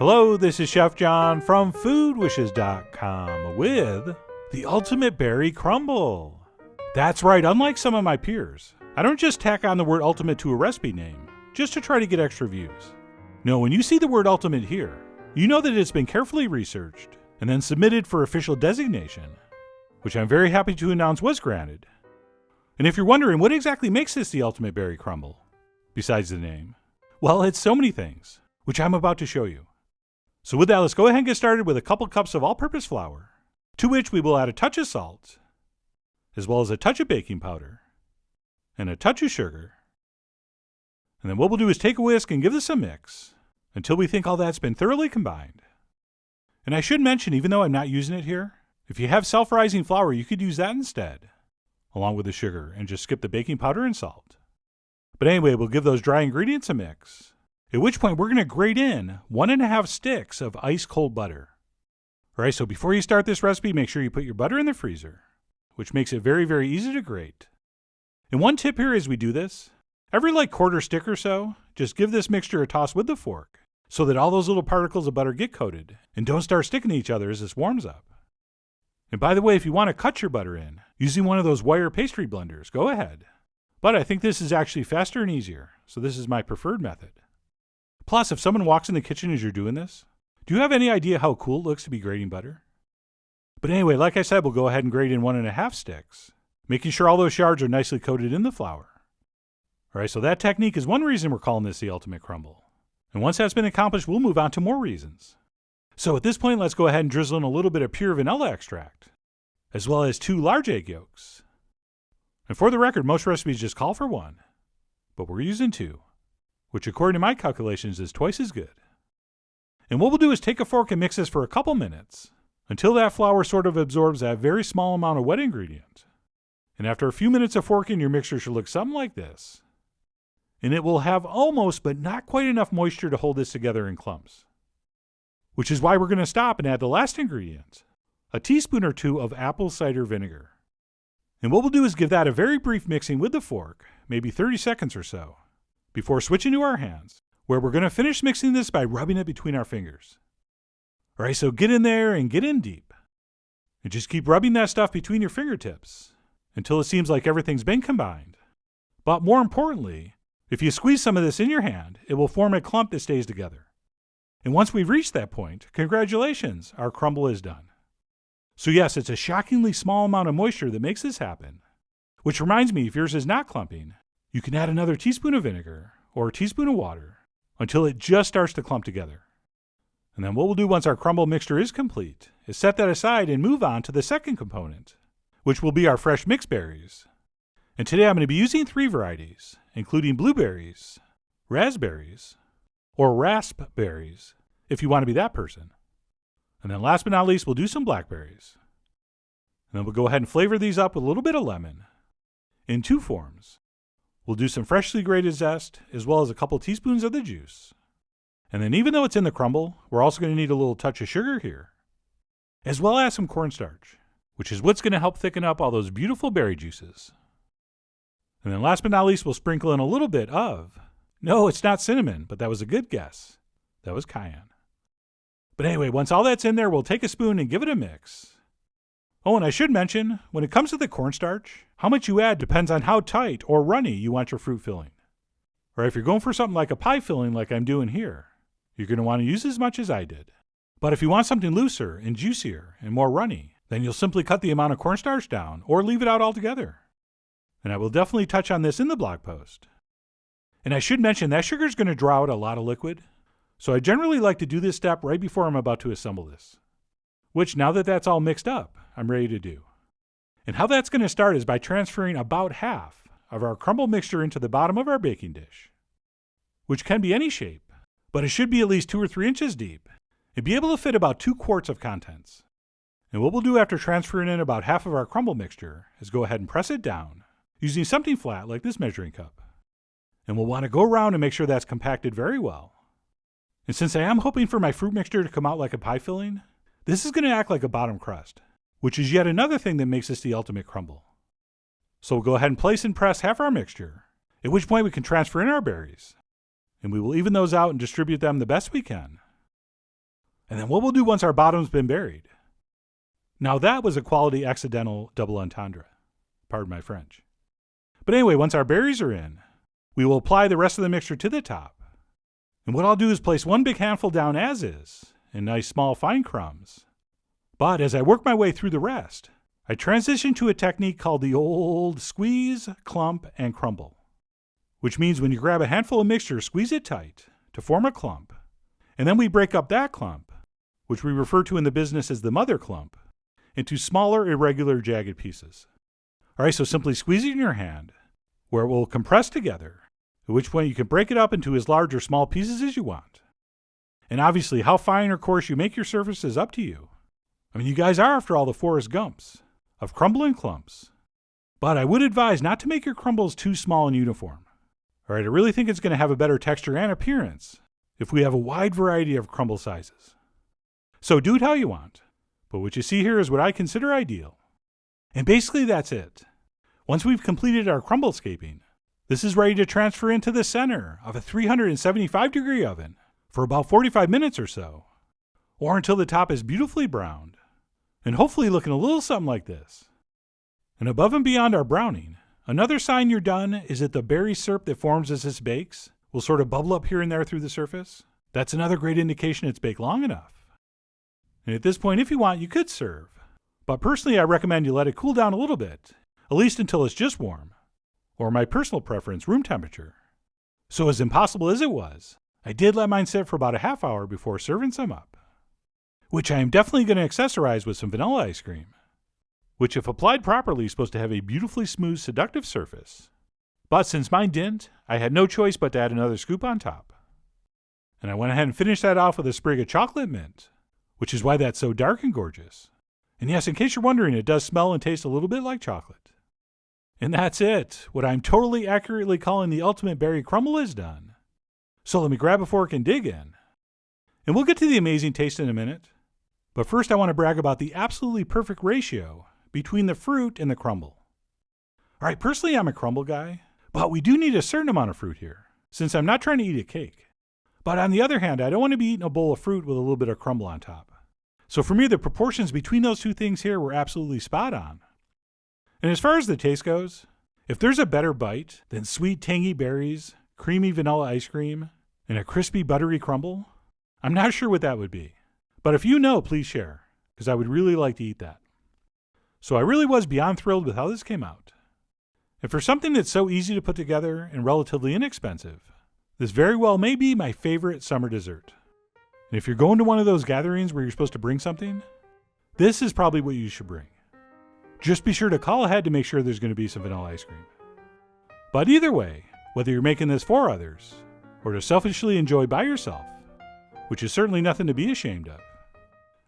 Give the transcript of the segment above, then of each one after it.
Hello, this is Chef John from foodwishes.com with the ultimate berry crumble. That's right, unlike some of my peers, I don't just tack on the word ultimate to a recipe name just to try to get extra views. No, when you see the word ultimate here, you know that it's been carefully researched and then submitted for official designation, which I'm very happy to announce was granted. And if you're wondering what exactly makes this the ultimate berry crumble, besides the name, well, it's so many things, which I'm about to show you. So with that, let's go ahead and get started with a couple cups of all-purpose flour, to which we will add a touch of salt, as well as a touch of baking powder, and a touch of sugar. And then what we'll do is take a whisk and give this a mix until we think all that's been thoroughly combined. And I should mention, even though I'm not using it here, if you have self-rising flour, you could use that instead, along with the sugar, and just skip the baking powder and salt. But anyway, we'll give those dry ingredients a mix, at which point we're going to grate in 1.5 sticks of ice-cold butter. All right, so before you start this recipe, make sure you put your butter in the freezer, which makes it very, very easy to grate. And one tip here as we do this, every quarter stick or so, just give this mixture a toss with the fork so that all those little particles of butter get coated and don't start sticking to each other as this warms up. And by the way, if you want to cut your butter in using one of those wire pastry blenders, go ahead. But I think this is actually faster and easier, so this is my preferred method. Plus, if someone walks in the kitchen as you're doing this, do you have any idea how cool it looks to be grating butter? But anyway, like I said, we'll go ahead and grate in 1.5 sticks, making sure all those shards are nicely coated in the flour. All right, so that technique is one reason we're calling this the ultimate crumble. And once that's been accomplished, we'll move on to more reasons. So at this point, let's go ahead and drizzle in a little bit of pure vanilla extract, as well as 2 large egg yolks. And for the record, most recipes just call for 1, but we're using 2. Which according to my calculations is twice as good. And what we'll do is take a fork and mix this for a couple minutes until that flour sort of absorbs that very small amount of wet ingredient. And after a few minutes of forking, your mixture should look something like this. And it will have almost but not quite enough moisture to hold this together in clumps. Which is why we're going to stop and add the last ingredient, a teaspoon or 2 of apple cider vinegar. And what we'll do is give that a very brief mixing with the fork, maybe 30 seconds or so, before switching to our hands, where we're going to finish mixing this by rubbing it between our fingers. All right, so get in there and get in deep. And just keep rubbing that stuff between your fingertips until it seems like everything's been combined. But more importantly, if you squeeze some of this in your hand, it will form a clump that stays together. And once we've reached that point, congratulations, our crumble is done. So yes, it's a shockingly small amount of moisture that makes this happen. Which reminds me, if yours is not clumping, you can add another teaspoon of vinegar or a teaspoon of water until it just starts to clump together. And then what we'll do once our crumble mixture is complete is set that aside and move on to the second component, which will be our fresh mixed berries. And today I'm going to be using 3 varieties, including blueberries, raspberries, or raspberries, if you want to be that person. And then last but not least, we'll do some blackberries. And then we'll go ahead and flavor these up with a little bit of lemon in 2 forms. We'll do some freshly grated zest, as well as a couple teaspoons of the juice. And then even though it's in the crumble, we're also going to need a little touch of sugar here, as well as some cornstarch, which is what's going to help thicken up all those beautiful berry juices. And then last but not least, we'll sprinkle in a little bit of, no, it's not cinnamon, but that was a good guess. That was cayenne. But anyway, once all that's in there, we'll take a spoon and give it a mix. Oh, and I should mention, when it comes to the cornstarch, how much you add depends on how tight or runny you want your fruit filling. Or if you're going for something like a pie filling like I'm doing here, you're going to want to use as much as I did. But if you want something looser and juicier and more runny, then you'll simply cut the amount of cornstarch down or leave it out altogether. And I will definitely touch on this in the blog post. And I should mention that sugar is going to draw out a lot of liquid, so I generally like to do this step right before I'm about to assemble this. Which, now that that's all mixed up, I'm ready to do. And how that's going to start is by transferring about half of our crumble mixture into the bottom of our baking dish, which can be any shape, but it should be at least 2 or 3 inches deep and be able to fit about 2 quarts of contents. And what we'll do after transferring in about half of our crumble mixture is go ahead and press it down using something flat like this measuring cup. And we'll want to go around and make sure that's compacted very well. And since I am hoping for my fruit mixture to come out like a pie filling, this is going to act like a bottom crust, which is yet another thing that makes this the ultimate crumble. So we'll go ahead and place and press half our mixture, at which point we can transfer in our berries. And we will even those out and distribute them the best we can. And then what we'll do once our bottom's been buried. Now that was a quality accidental double entendre. Pardon my French. But anyway, once our berries are in, we will apply the rest of the mixture to the top. And what I'll do is place one big handful down as is, in nice small fine crumbs. But as I work my way through the rest, I transition to a technique called the old squeeze, clump, and crumble. Which means when you grab a handful of mixture, squeeze it tight to form a clump. And then we break up that clump, which we refer to in the business as the mother clump, into smaller, irregular, jagged pieces. All right, so simply squeeze it in your hand, where it will compress together, at which point you can break it up into as large or small pieces as you want. And obviously, how fine or coarse you make your surface is up to you. I mean, you guys are, after all, the Forrest Gumps of crumbling clumps. But I would advise not to make your crumbles too small and uniform. All right, I really think it's going to have a better texture and appearance if we have a wide variety of crumble sizes. So do it how you want, but what you see here is what I consider ideal. And basically that's it. Once we've completed our crumble scaping, this is ready to transfer into the center of a 375-degree oven for about 45 minutes or so, or until the top is beautifully browned, and hopefully looking a little something like this. And above and beyond our browning, another sign you're done is that the berry syrup that forms as this bakes will sort of bubble up here and there through the surface. That's another great indication it's baked long enough. And at this point, if you want, you could serve. But personally, I recommend you let it cool down a little bit, at least until it's just warm, or my personal preference, room temperature. So as impossible as it was, I did let mine sit for about a half hour before serving some up, which I am definitely going to accessorize with some vanilla ice cream, which if applied properly is supposed to have a beautifully smooth, seductive surface. But since mine didn't, I had no choice but to add another scoop on top. And I went ahead and finished that off with a sprig of chocolate mint, which is why that's so dark and gorgeous. And yes, in case you're wondering, it does smell and taste a little bit like chocolate. And that's it. What I'm totally accurately calling the ultimate berry crumble is done. So let me grab a fork and dig in. And we'll get to the amazing taste in a minute. But first I want to brag about the absolutely perfect ratio between the fruit and the crumble. All right, personally I'm a crumble guy, but we do need a certain amount of fruit here, since I'm not trying to eat a cake. But on the other hand, I don't want to be eating a bowl of fruit with a little bit of crumble on top. So for me, the proportions between those two things here were absolutely spot on. And as far as the taste goes, if there's a better bite than sweet tangy berries, creamy vanilla ice cream, and a crispy buttery crumble, I'm not sure what that would be. But if you know, please share, because I would really like to eat that. So I really was beyond thrilled with how this came out. And for something that's so easy to put together and relatively inexpensive, this very well may be my favorite summer dessert. And if you're going to one of those gatherings where you're supposed to bring something, this is probably what you should bring. Just be sure to call ahead to make sure there's going to be some vanilla ice cream. But either way, whether you're making this for others or to selfishly enjoy by yourself, which is certainly nothing to be ashamed of,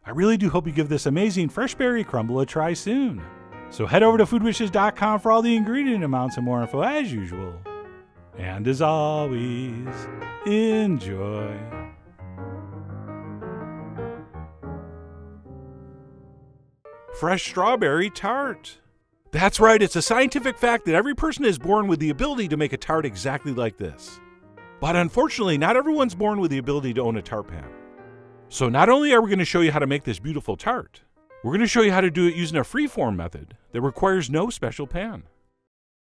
I really do hope you give this amazing fresh berry crumble a try soon. So head over to foodwishes.com for all the ingredient amounts and more info as usual. And as always, enjoy. Fresh strawberry tart. That's right, it's a scientific fact that every person is born with the ability to make a tart exactly like this. But unfortunately, not everyone's born with the ability to own a tart pan. So not only are we going to show you how to make this beautiful tart, we're going to show you how to do it using a freeform method that requires no special pan.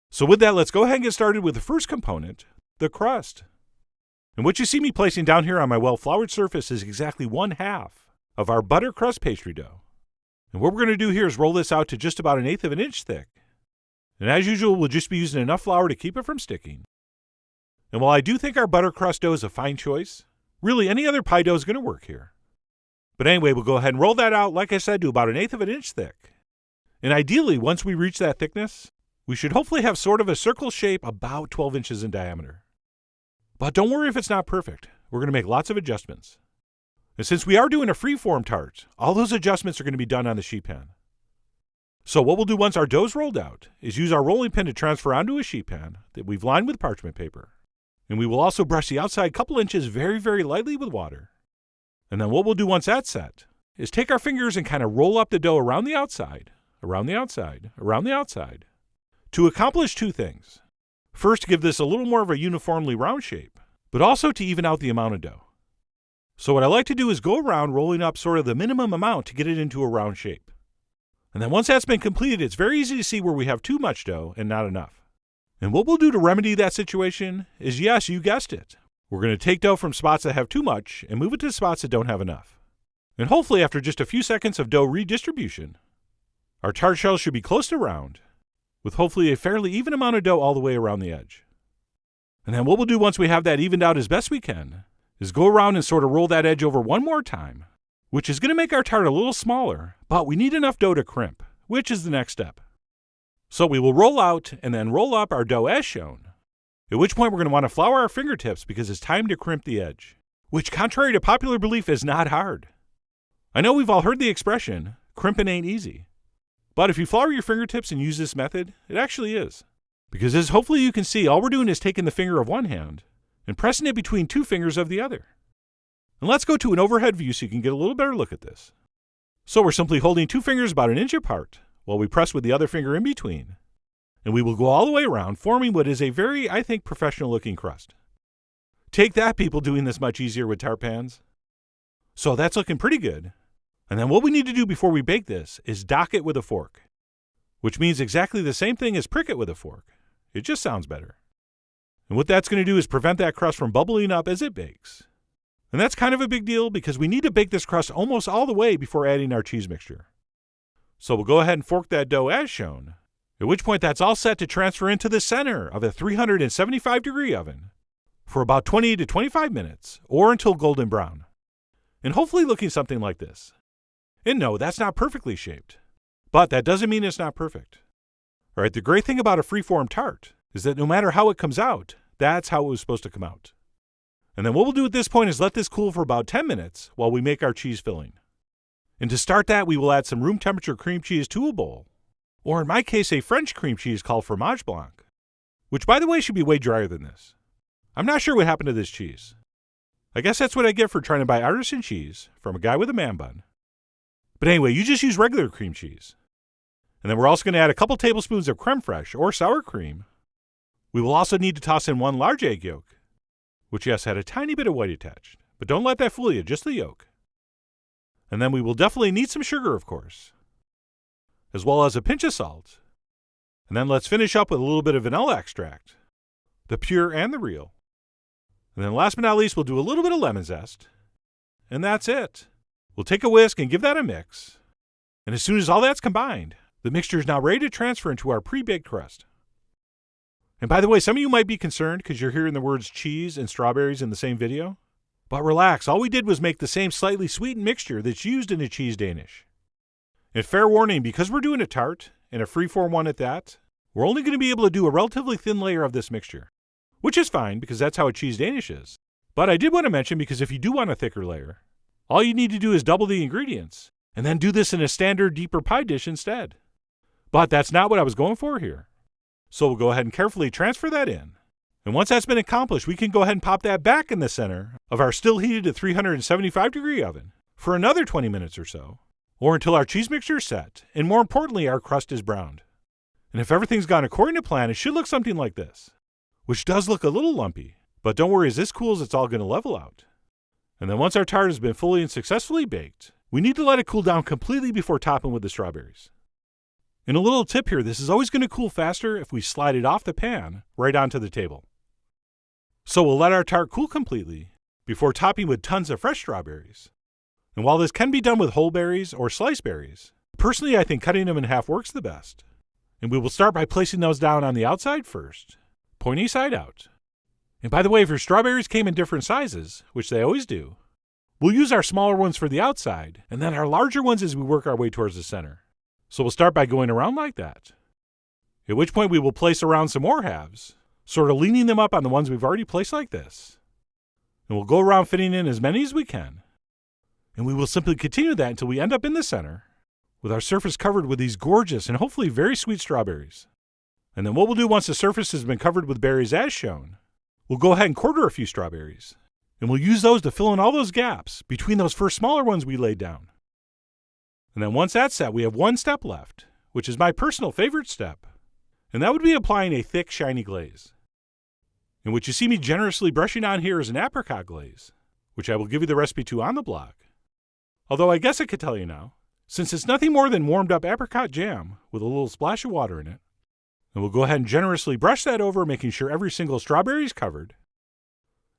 So with that, let's go ahead and get started with the first component, the crust. And what you see me placing down here on my well-floured surface is exactly 1/2 of our butter crust pastry dough. And what we're going to do here is roll this out to just about 1/8 of an inch thick. And as usual, we'll just be using enough flour to keep it from sticking. And while I do think our butter crust dough is a fine choice, really any other pie dough is going to work here. But anyway, we'll go ahead and roll that out, like I said, to about 1/8 of an inch thick. And ideally, once we reach that thickness, we should hopefully have sort of a circle shape about 12 inches in diameter. But don't worry if it's not perfect. We're going to make lots of adjustments. And since we are doing a freeform tart, all those adjustments are going to be done on the sheet pan. So what we'll do once our dough's rolled out is use our rolling pin to transfer onto a sheet pan that we've lined with parchment paper. And we will also brush the outside couple inches very, very lightly with water. And then what we'll do once that's set is take our fingers and kind of roll up the dough around the outside, around the outside, around the outside, to accomplish two things. First, to give this a little more of a uniformly round shape, but also to even out the amount of dough. So what I like to do is go around rolling up sort of the minimum amount to get it into a round shape. And then once that's been completed, it's very easy to see where we have too much dough and not enough. And what we'll do to remedy that situation is, yes, you guessed it. We're going to take dough from spots that have too much and move it to spots that don't have enough. And hopefully after just a few seconds of dough redistribution, our tart shell should be close to round, with hopefully a fairly even amount of dough all the way around the edge. And then what we'll do once we have that evened out as best we can is go around and sort of roll that edge over one more time, which is going to make our tart a little smaller, but we need enough dough to crimp, which is the next step. So we will roll out and then roll up our dough as shown, at which point we're going to want to flour our fingertips because it's time to crimp the edge, which contrary to popular belief is not hard. I know we've all heard the expression, crimping ain't easy. But if you flour your fingertips and use this method, it actually is. Because as hopefully you can see, all we're doing is taking the finger of one hand and pressing it between two fingers of the other. And let's go to an overhead view so you can get a little better look at this. So we're simply holding two fingers about an inch apart while we press with the other finger in between. And we will go all the way around, forming what is a very, I think, professional looking crust. Take that, people doing this much easier with tart pans. So that's looking pretty good. And then what we need to do before we bake this is dock it with a fork, which means exactly the same thing as prick it with a fork. It just sounds better. And what that's going to do is prevent that crust from bubbling up as it bakes. And that's kind of a big deal because we need to bake this crust almost all the way before adding our cheese mixture. So we'll go ahead and fork that dough as shown, at which point that's all set to transfer into the center of a 375-degree oven for about 20 to 25 minutes or until golden brown, and hopefully looking something like this. And no, that's not perfectly shaped, but that doesn't mean it's not perfect. All right, the great thing about a freeform tart is that no matter how it comes out, that's how it was supposed to come out. And then what we'll do at this point is let this cool for about 10 minutes while we make our cheese filling. And to start that, we will add some room temperature cream cheese to a bowl, or in my case, a French cream cheese called fromage blanc, which by the way should be way drier than this. I'm not sure what happened to this cheese. I guess that's what I get for trying to buy artisan cheese from a guy with a man bun. But anyway, you just use regular cream cheese. And then we're also going to add a couple tablespoons of creme fraiche or sour cream. We will also need to toss in one large egg yolk, which yes, had a tiny bit of white attached. But don't let that fool you, just the yolk. And then we will definitely need some sugar, of course, as well as a pinch of salt. And then let's finish up with a little bit of vanilla extract, the pure and the real. And then last but not least, we'll do a little bit of lemon zest. And that's it. We'll take a whisk and give that a mix. And as soon as all that's combined, the mixture is now ready to transfer into our pre-baked crust. And by the way, some of you might be concerned because you're hearing the words cheese and strawberries in the same video. But relax, all we did was make the same slightly sweetened mixture that's used in a cheese Danish. And fair warning, because we're doing a tart, and a freeform one at that, we're only going to be able to do a relatively thin layer of this mixture. Which is fine, because that's how a cheese Danish is. But I did want to mention, because if you do want a thicker layer, all you need to do is double the ingredients, and then do this in a standard deeper pie dish instead. But that's not what I was going for here. So we'll go ahead and carefully transfer that in. And once that's been accomplished, we can go ahead and pop that back in the center of our still heated to 375-degree oven for another 20 minutes or so, or until our cheese mixture is set, and more importantly, our crust is browned. And if everything's gone according to plan, it should look something like this, which does look a little lumpy, but don't worry, as this cools, it's all going to level out. And then once our tart has been fully and successfully baked, we need to let it cool down completely before topping with the strawberries. And a little tip here, this is always going to cool faster if we slide it off the pan right onto the table. So we'll let our tart cool completely before topping with tons of fresh strawberries. And while this can be done with whole berries or sliced berries, personally I think cutting them in half works the best. And we will start by placing those down on the outside first, pointy side out. And by the way, if your strawberries came in different sizes, which they always do, we'll use our smaller ones for the outside, and then our larger ones as we work our way towards the center. So we'll start by going around like that, at which point we will place around some more halves, sort of leaning them up on the ones we've already placed like this. And we'll go around fitting in as many as we can. And we will simply continue that until we end up in the center, with our surface covered with these gorgeous and hopefully very sweet strawberries. And then what we'll do once the surface has been covered with berries as shown, we'll go ahead and quarter a few strawberries, and we'll use those to fill in all those gaps between those first smaller ones we laid down. And then once that's set, we have one step left, which is my personal favorite step, and that would be applying a thick, shiny glaze. And what you see me generously brushing on here is an apricot glaze, which I will give you the recipe to on the blog. Although I guess I could tell you now, since it's nothing more than warmed up apricot jam with a little splash of water in it. And we'll go ahead and generously brush that over, making sure every single strawberry is covered.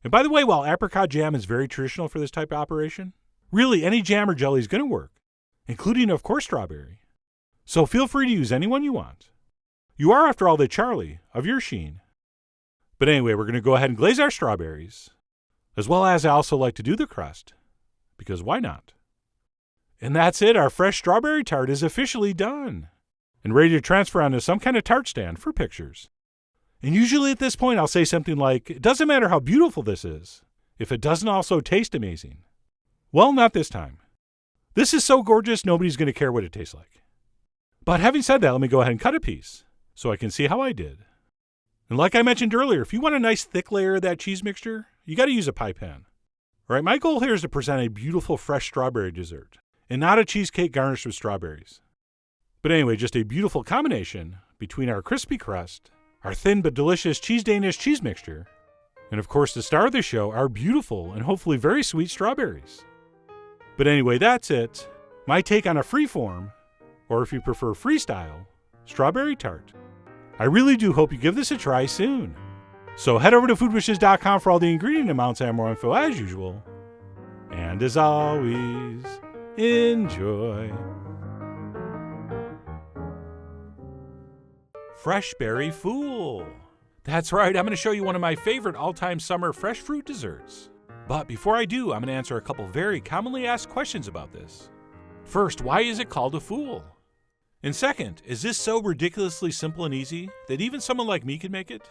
And by the way, while apricot jam is very traditional for this type of operation, really any jam or jelly is going to work, including, of course, strawberry. So feel free to use any one you want. You are, after all, the Charlie of your sheen. But anyway, we're going to go ahead and glaze our strawberries, as well as I also like to do the crust, because why not? And that's it. Our fresh strawberry tart is officially done and ready to transfer onto some kind of tart stand for pictures. And usually at this point, I'll say something like, it doesn't matter how beautiful this is, if it doesn't also taste amazing. Well, not this time. This is so gorgeous, nobody's going to care what it tastes like. But having said that, let me go ahead and cut a piece so I can see how I did. And like I mentioned earlier, if you want a nice thick layer of that cheese mixture, you got to use a pie pan. All right, my goal here is to present a beautiful fresh strawberry dessert, and not a cheesecake garnished with strawberries. But anyway, just a beautiful combination between our crispy crust, our thin but delicious cheese Danish cheese mixture, and of course the star of the show, our beautiful and hopefully very sweet strawberries. But anyway, that's it. My take on a freeform, or if you prefer freestyle, strawberry tart. I really do hope you give this a try soon. So head over to foodwishes.com for all the ingredient amounts and more info as usual. And as always, enjoy. Fresh Berry Fool. That's right, I'm going to show you one of my favorite all-time summer fresh fruit desserts. But before I do, I'm going to answer a couple very commonly asked questions about this. First, why is it called a fool? And second, is this so ridiculously simple and easy that even someone like me can make it?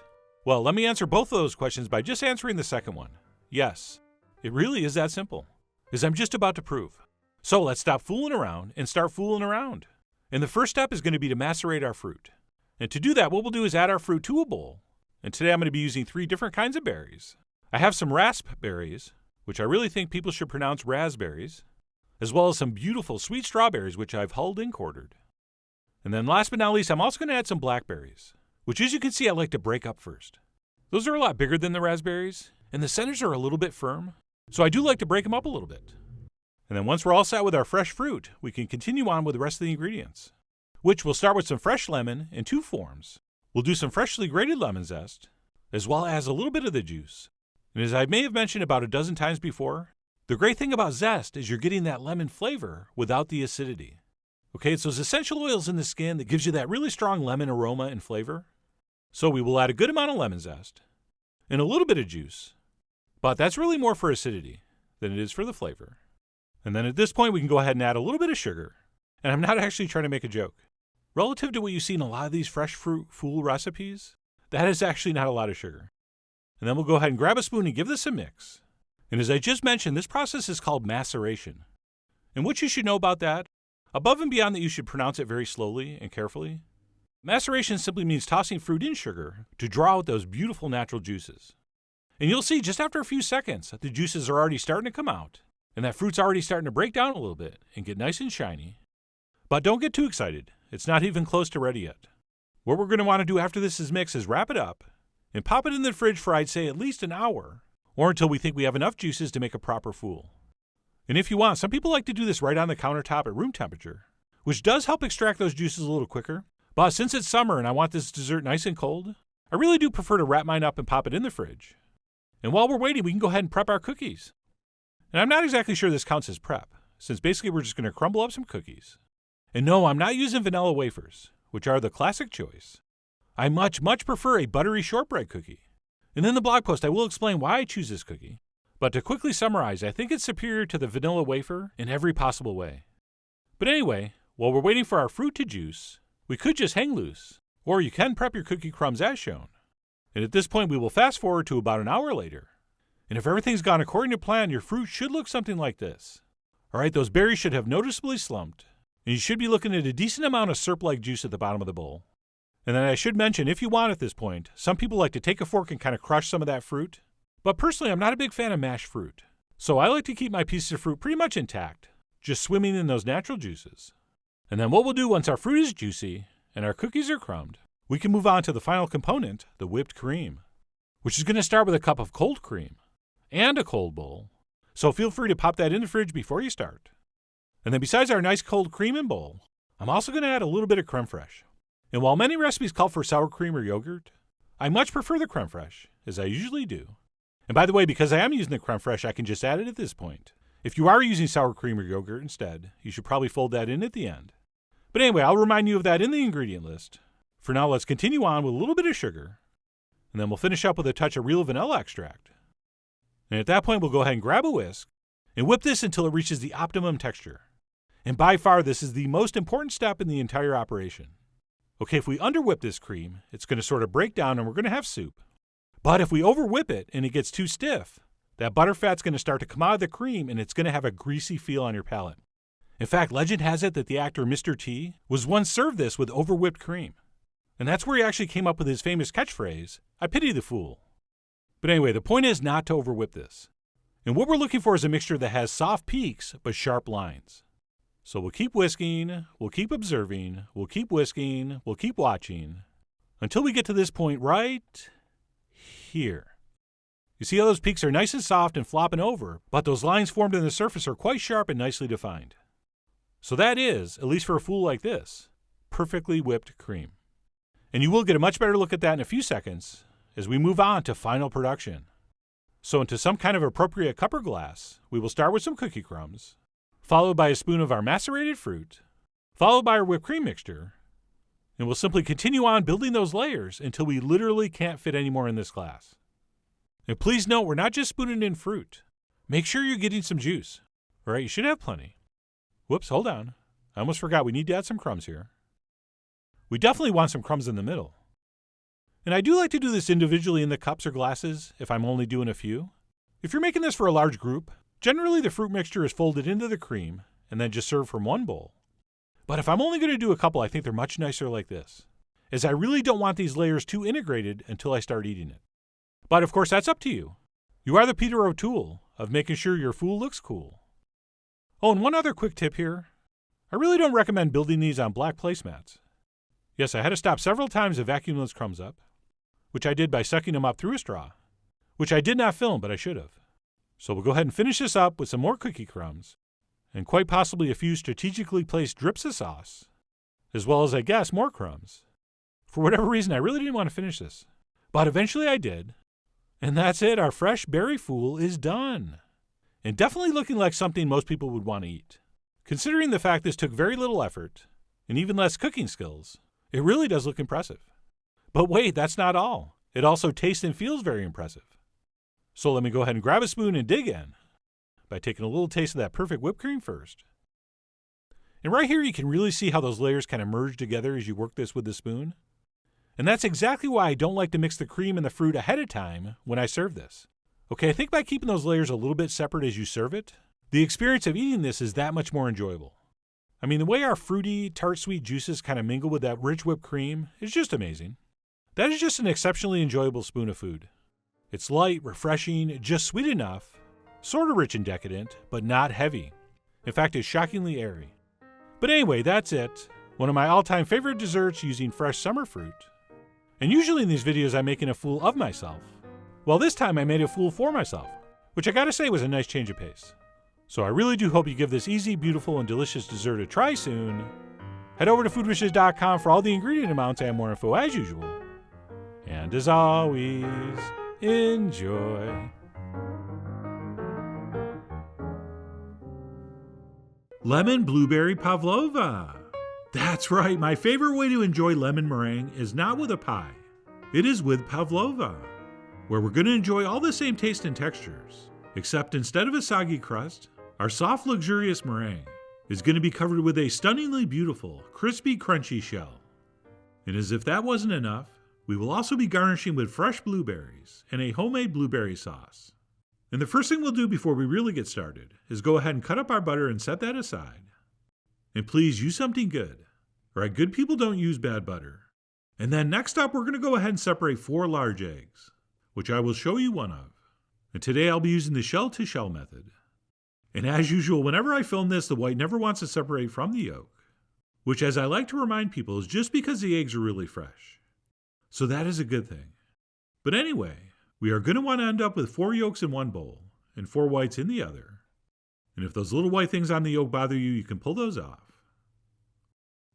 Well, let me answer both of those questions by just answering the second one. Yes, it really is that simple, as I'm just about to prove. So let's stop fooling around and start fooling around. And the first step is going to be to macerate our fruit. And to do that, what we'll do is add our fruit to a bowl. And today I'm going to be using 3 different kinds of berries. I have some raspberries, which I really think people should pronounce raspberries, as well as some beautiful sweet strawberries, which I've hulled and quartered. And then last but not least, I'm also going to add some blackberries, which as you can see, I like to break up first. Those are a lot bigger than the raspberries, and the centers are a little bit firm, so I do like to break them up a little bit. And then once we're all set with our fresh fruit, we can continue on with the rest of the ingredients, which we'll start with some fresh lemon in 2 forms. We'll do some freshly grated lemon zest, as well as a little bit of the juice. And as I may have mentioned about a dozen times before, the great thing about zest is you're getting that lemon flavor without the acidity. Okay, it's those essential oils in the skin that gives you that really strong lemon aroma and flavor. So we will add a good amount of lemon zest and a little bit of juice, but that's really more for acidity than it is for the flavor. And then at this point, we can go ahead and add a little bit of sugar. And I'm not actually trying to make a joke. Relative to what you see in a lot of these fresh fruit fool recipes, that is actually not a lot of sugar. And then we'll go ahead and grab a spoon and give this a mix. And as I just mentioned, this process is called maceration. And what you should know about that, above and beyond that you should pronounce it very slowly and carefully, maceration simply means tossing fruit in sugar to draw out those beautiful natural juices. And you'll see just after a few seconds that the juices are already starting to come out, and that fruit's already starting to break down a little bit and get nice and shiny. But don't get too excited. It's not even close to ready yet. What we're going to want to do after this is mix is wrap it up and pop it in the fridge for I'd say at least an hour, or until we think we have enough juices to make a proper fool. And if you want, some people like to do this right on the countertop at room temperature, which does help extract those juices a little quicker. But since it's summer and I want this dessert nice and cold, I really do prefer to wrap mine up and pop it in the fridge. And while we're waiting, we can go ahead and prep our cookies. And I'm not exactly sure this counts as prep, since basically we're just going to crumble up some cookies. And no, I'm not using vanilla wafers, which are the classic choice. I much prefer a buttery shortbread cookie. And in the blog post, I will explain why I choose this cookie. But to quickly summarize, I think it's superior to the vanilla wafer in every possible way. But anyway, while we're waiting for our fruit to juice, we could just hang loose, or you can prep your cookie crumbs as shown. And at this point, we will fast forward to about an hour later. And if everything's gone according to plan, your fruit should look something like this. All right, those berries should have noticeably slumped, and you should be looking at a decent amount of syrup-like juice at the bottom of the bowl. And then I should mention, if you want at this point, some people like to take a fork and kind of crush some of that fruit. But personally, I'm not a big fan of mashed fruit. So I like to keep my pieces of fruit pretty much intact, just swimming in those natural juices. And then what we'll do once our fruit is juicy and our cookies are crumbed, we can move on to the final component, the whipped cream, which is going to start with a cup of cold cream and a cold bowl, So feel free to pop that in the fridge before you start. And then besides our nice cold cream and bowl, I'm also going to add a little bit of creme fraiche. And while many recipes call for sour cream or yogurt, I much prefer the creme fraiche, as I usually do. And by the way, because I am using the creme fraiche, I can just add it at this point. If you are using sour cream or yogurt instead, you should probably fold that in at the end. But anyway, I'll remind you of that in the ingredient list. For now, let's continue on with a little bit of sugar, and then we'll finish up with a touch of real vanilla extract. And at that point, we'll go ahead and grab a whisk and whip this until it reaches the optimum texture. And by far, this is the most important step in the entire operation. Okay, if we underwhip this cream, it's going to sort of break down and we're going to have soup. But if we overwhip it and it gets too stiff, that butterfat's going to start to come out of the cream and it's going to have a greasy feel on your palate. In fact, legend has it that the actor Mr. T was once served this with overwhipped cream. And that's where he actually came up with his famous catchphrase, "I pity the fool." But anyway, the point is not to overwhip this. And what we're looking for is a mixture that has soft peaks but sharp lines. So we'll keep whisking, we'll keep observing, we'll keep whisking, we'll keep watching, until we get to this point right here. You see how those peaks are nice and soft and flopping over, but those lines formed in the surface are quite sharp and nicely defined. So that is, at least for a fool like this, perfectly whipped cream. And you will get a much better look at that in a few seconds as we move on to final production. So into some kind of appropriate cup or glass, we will start with some cookie crumbs, followed by a spoon of our macerated fruit, followed by our whipped cream mixture, and we'll simply continue on building those layers until we literally can't fit any more in this glass. And please note, we're not just spooning in fruit. Make sure you're getting some juice. All right, you should have plenty. Whoops, hold on. I almost forgot we need to add some crumbs here. We definitely want some crumbs in the middle. And I do like to do this individually in the cups or glasses if I'm only doing a few. If you're making this for a large group, generally the fruit mixture is folded into the cream and then just served from one bowl. But if I'm only going to do a couple, I think they're much nicer like this, as I really don't want these layers too integrated until I start eating it. But of course, that's up to you. You are the Peter O'Toole of making sure your fool looks cool. Oh, and one other quick tip here. I really don't recommend building these on black placemats. Yes, I had to stop several times to vacuum those crumbs up, which I did by sucking them up through a straw, which I did not film, but I should have. So we'll go ahead and finish this up with some more cookie crumbs, and quite possibly a few strategically placed drips of sauce, as well as, I guess, more crumbs. For whatever reason, I really didn't want to finish this, but eventually I did. And that's it, our fresh berry fool is done. And definitely looking like something most people would want to eat. Considering the fact this took very little effort, and even less cooking skills, it really does look impressive. But wait, that's not all. It also tastes and feels very impressive. So let me go ahead and grab a spoon and dig in by taking a little taste of that perfect whipped cream first. And right here you can really see how those layers kind of merge together as you work this with the spoon. And that's exactly why I don't like to mix the cream and the fruit ahead of time when I serve this. Okay, I think by keeping those layers a little bit separate as you serve it, the experience of eating this is that much more enjoyable. I mean, the way our fruity, tart sweet juices kind of mingle with that rich whipped cream is just amazing. That is just an exceptionally enjoyable spoon of food. It's light, refreshing, just sweet enough, sort of rich and decadent, but not heavy. In fact, it's shockingly airy. But anyway, that's it. One of my all-time favorite desserts using fresh summer fruit. And usually in these videos I'm making a fool of myself. Well, this time I made a fool for myself, which I gotta say was a nice change of pace. So I really do hope you give this easy, beautiful, and delicious dessert a try soon. Head over to foodwishes.com for all the ingredient amounts and more info as usual. And as always, enjoy. Lemon Blueberry Pavlova. That's right, my favorite way to enjoy lemon meringue is not with a pie. It is with Pavlova, where we're going to enjoy all the same taste and textures, except instead of a soggy crust, our soft, luxurious meringue is going to be covered with a stunningly beautiful, crispy, crunchy shell. And as if that wasn't enough, we will also be garnishing with fresh blueberries and a homemade blueberry sauce. And the first thing we'll do before we really get started is go ahead and cut up our butter and set that aside. And please use something good. Right, good people don't use bad butter. And then next up, we're going to go ahead and separate 4 large eggs, which I will show you one of. And today I'll be using the shell-to-shell method. And as usual, whenever I film this, the white never wants to separate from the yolk, which, as I like to remind people, is just because the eggs are really fresh. So that is a good thing. But anyway, we are going to want to end up with 4 yolks in one bowl, and 4 whites in the other. And if those little white things on the yolk bother you, you can pull those off.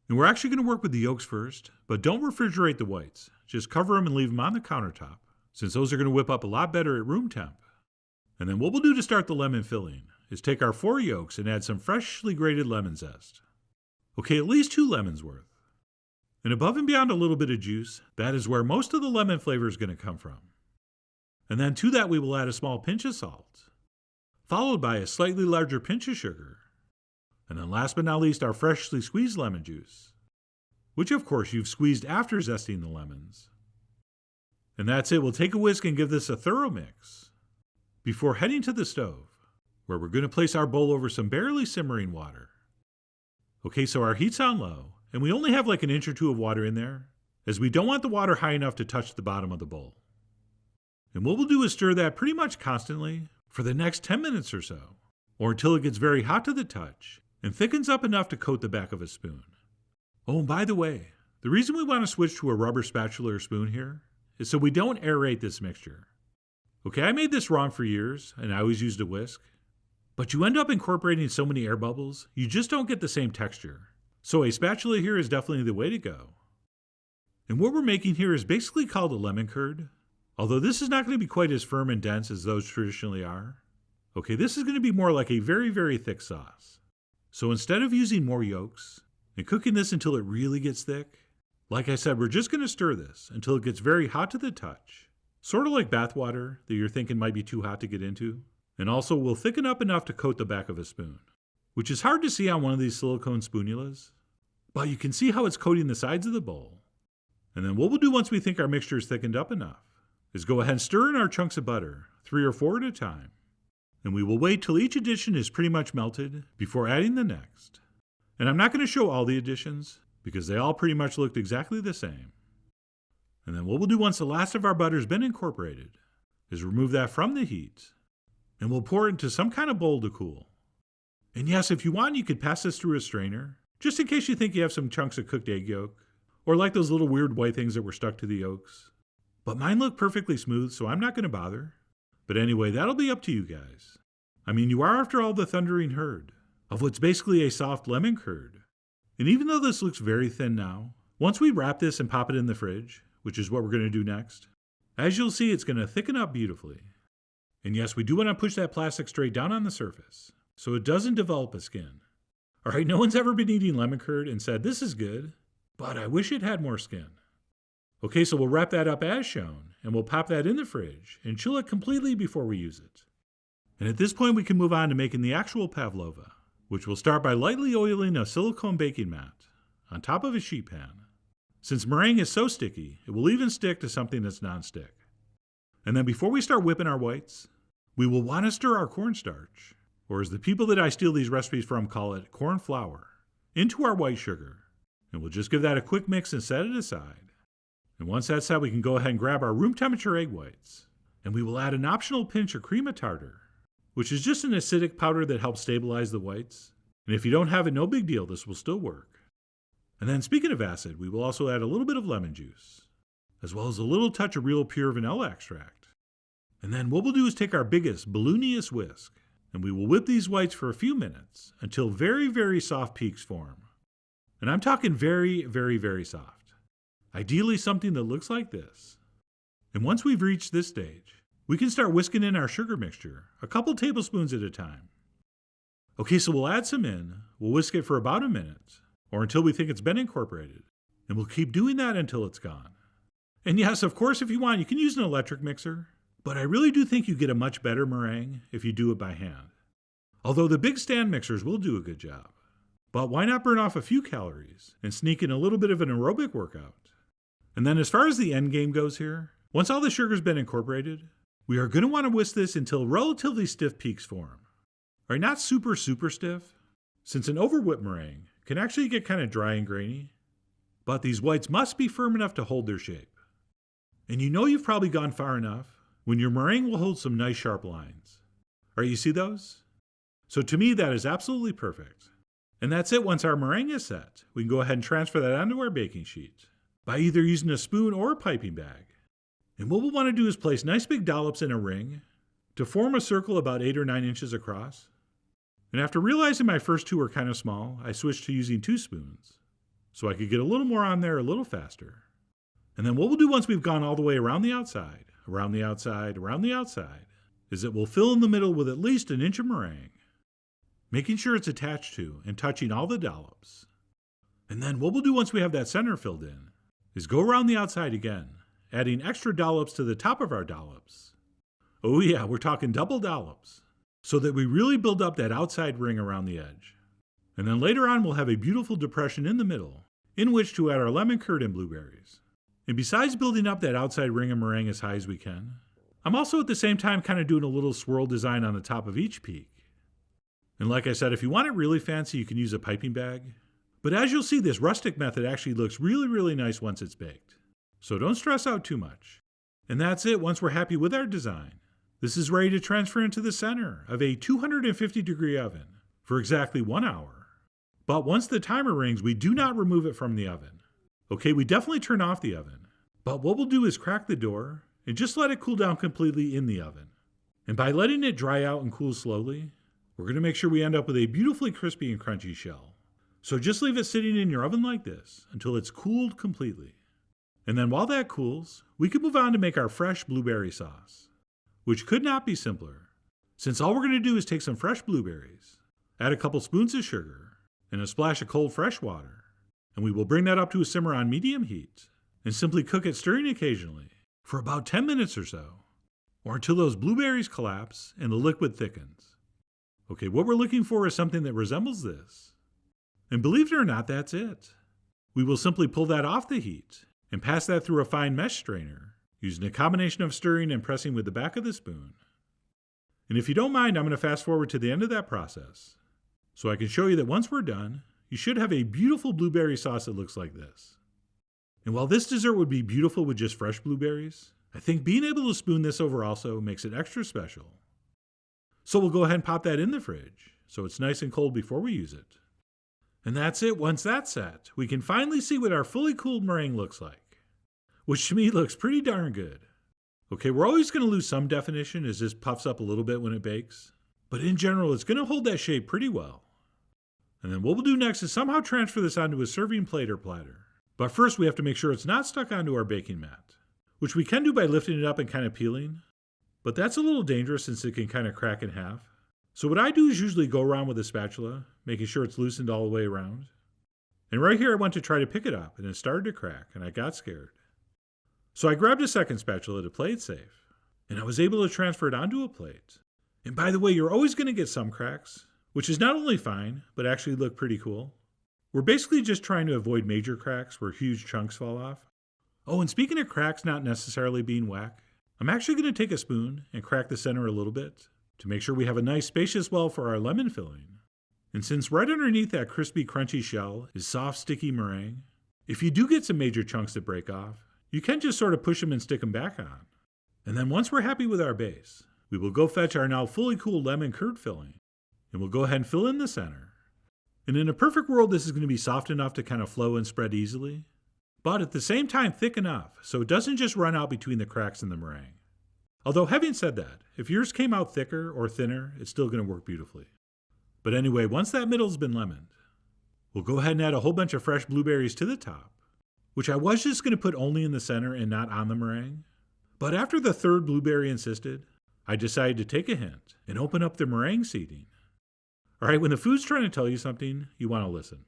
And we're actually going to work with the yolks first, but don't refrigerate the whites. Just cover them and leave them on the countertop, since those are going to whip up a lot better at room temp. And then what we'll do to start the lemon filling is take our 4 yolks and add some freshly grated lemon zest. Okay, at least 2 lemons worth. And above and beyond a little bit of juice, that is where most of the lemon flavor is going to come from. And then to that we will add a small pinch of salt, followed by a slightly larger pinch of sugar. And then last but not least, our freshly squeezed lemon juice, which of course you've squeezed after zesting the lemons. And that's it. We'll take a whisk and give this a thorough mix before heading to the stove, where we're going to place our bowl over some barely simmering water. Okay, so our heat's on low, and we only have like an inch or 2 of water in there, as we don't want the water high enough to touch the bottom of the bowl. And what we'll do is stir that pretty much constantly for the next 10 minutes or so, or until it gets very hot to the touch and thickens up enough to coat the back of a spoon. Oh, and by the way, the reason we want to switch to a rubber spatula or spoon here is so we don't aerate this mixture. Okay, I made this wrong for years, and I always used a whisk, but you end up incorporating so many air bubbles, you just don't get the same texture. So a spatula here is definitely the way to go. And what we're making here is basically called a lemon curd, although this is not going to be quite as firm and dense as those traditionally are. Okay, this is going to be more like a very, very thick sauce. So instead of using more yolks and cooking this until it really gets thick, like I said, we're just going to stir this until it gets very hot to the touch. Sort of like bath water that you're thinking might be too hot to get into. And also will thicken up enough to coat the back of a spoon, which is hard to see on one of these silicone spoonulas, but you can see how it's coating the sides of the bowl. And then what we'll do once we think our mixture is thickened up enough is go ahead and stir in our chunks of butter, 3 or 4 at a time. And we will wait till each addition is pretty much melted before adding the next. And I'm not going to show all the additions because they all pretty much looked exactly the same. And then what we'll do once the last of our butter's been incorporated is remove that from the heat, and we'll pour it into some kind of bowl to cool. And yes, if you want, you could pass this through a strainer, just in case you think you have some chunks of cooked egg yolk, or like those little weird white things that were stuck to the yolks. But mine look perfectly smooth, so I'm not going to bother. But anyway, that'll be up to you guys. I mean, you are after all the thundering herd of what's basically a soft lemon curd. And even though this looks very thin now, once we wrap this and pop it in the fridge, which is what we're going to do next, as you'll see, it's going to thicken up beautifully. And yes, we do want to push that plastic straight down on the surface, so it doesn't develop a skin. Alright, no one's ever been eating lemon curd and said, this is good, but I wish it had more skin. Okay, so we'll wrap that up as shown, and we'll pop that in the fridge and chill it completely before we use it. And at this point we can move on to making the actual pavlova, which we'll start by lightly oiling a silicone baking mat on top of a sheet pan. Since meringue is so sticky, it will even stick to something that's non-stick. And then before we start whipping our whites, we will want to stir our cornstarch, or as the people that I steal these recipes from call it, corn flour, into our white sugar. And we'll just give that a quick mix and set it aside. And once that's set, we can go ahead and grab our room temperature egg whites. And we will add an optional pinch of cream of tartar, which is just an acidic powder that helps stabilize the whites. And if you don't have it, no big deal, this will still work. And then speaking of acid, we will also add a little bit of lemon juice, as well as a little touch of real pure vanilla extract. And then what we'll do is take our biggest, ballooniest whisk, and we will whip these whites for a few minutes until very, very soft peaks form. And I'm talking very, very, very soft. Ideally something that looks like this. And once we've reached this stage, we can start whisking in our sugar mixture, a couple tablespoons at a time. Okay, so we'll add some in, we'll whisk it for about a minute, or until we think it's been incorporated, and we'll keep doing that until it's gone. And yes, of course, if you want, you can use an electric mixer, but I really do think you get a much better meringue if you do it by hand. Although the big stand mixers will do a good job. But why not burn off a few calories and sneak in a little bit of an aerobic workout? And then as far as the end game goes here, once all the sugar's been incorporated, we are going to want to whisk this until relatively stiff peaks form. All right, not super, super stiff, since an overwhip meringue can actually get kind of dry and grainy, but these whites must be firm enough to hold their shape. And you know you've probably gone far enough when your meringue will hold some nice sharp lines. All right, you see those? So to me, that is absolutely perfect. And that's it. Once our meringue is set, we can go ahead and transfer that onto our baking sheet by either using a spoon or a piping bag. And what we'll want to do is place nice big dollops in a ring to form a circle about 8 or 9 inches across. And after realizing my first 2 were kind of small, I switched to using 2 spoons, so I could get a little more on there a little faster. And then what we'll do once we've gone all the way around the outside, around the outside, around the outside, is that we'll fill in the middle with at least an inch of meringue, making sure it's attached to and touching all the dollops. And then what we'll do once we have that center filled in is go around the outside again, adding extra dollops to the top of our dollops. Oh yeah, we're talking double dollops, so that we really build up that outside ring around the edge. And then later on we'll have a beautiful depression in the middle, in which to add our lemon curd and blueberries. And besides building up that outside ring of meringue as high as we can, I'm also at the same time kind of doing a little swirl design on the top of each peak. And like I said, if you want it really fancy, you can use a piping bag. But as you'll see, this rustic method actually looks really nice once it's baked. So don't stress out too much. And that's it once we're happy with our design. This is ready to transfer into the center of a 250-degree oven for exactly 1 hour. But once the timer rings, we do not remove it from the oven. Okay, we definitely turn off the oven. But what we'll do is crack the door and just let it cool down completely in the oven. And by letting it dry out and cool slowly, we're going to make sure we end up with a beautifully crispy and crunchy shell. So just leave it sitting in your oven like this until it's cooled completely. And then while that cools, we can move on to make our fresh blueberry sauce, which could not be simpler, since all we're going to do is take some fresh blueberries, add a couple spoons of sugar, and a splash of cold fresh water, and we will bring that up to a simmer on medium heat, and simply cook it, stirring occasionally, for about 10 minutes or so, or until those blueberries collapse and the liquid thickens. Okay, what we're looking for is something that resembles this. And believe it or not, that's it. We will simply pull that off the heat and pass that through a fine mesh strainer, using a combination of stirring and pressing with the back of the spoon. And if you don't mind, I'm going to fast forward to the end of that process, so I can show you that once we're done, you should have a beautiful blueberry sauce that looks like this. And while this dessert would be beautiful with just fresh blueberries, I think being able to spoon this over also makes it extra special. So we'll go ahead and pop that in the fridge, so it's nice and cold before we use it. And that's it. Once that's set, we can finally see what our fully cooled meringue looks like, which to me looks pretty darn good. Okay, we're always going to lose some definition as this puffs up a little bit when it bakes, but in general it's going to hold that shape pretty well. And then what we'll do next is somehow transfer this onto a serving plate or platter. But first we have to make sure it's not stuck onto our baking mat, which we can do by lifting it up and kind of peeling, but that's a little dangerous since it can kind of crack in half. So what I do is usually go around with a spatula, making sure it's loosened all the way around. And right here I went to try to pick it up, and it started to crack, and I got scared. So I grabbed a second spatula to play it safe, and I was able to transfer it onto a plate. And by the way, you're always going to get some cracks, which is not only fine, but actually look pretty cool. We're basically just trying to avoid major cracks where huge chunks fall off. Oh, and speaking of cracks not necessarily being whack, I'm actually going to take a spoon and crack the center a little bit, to make sure we have a nice spacious well for our lemon filling. And since right underneath that crispy crunchy shell is soft sticky meringue, if you do get some major chunks that break off, you can just sort of push them and stick them back on. And then once we're happy with our base, we will go fetch our now fully cooled lemon curd filling, and we'll go ahead and fill in the center. And in a perfect world this is going to be soft enough to kind of flow and spread easily, but at the same time thick enough so it doesn't just run out between the cracks in the meringue. Although having said that, if yours came out thicker or thinner, it's still going to work beautifully. But anyway, once that middle's been lemoned, we'll go ahead and add a whole bunch of fresh blueberries to the top, which I was just going to put only in the center and not on the meringue. But after the third blueberry insisted, I decided to take a hint and open up the meringue seating. Alright, when the food's trying to tell you something, you want to listen.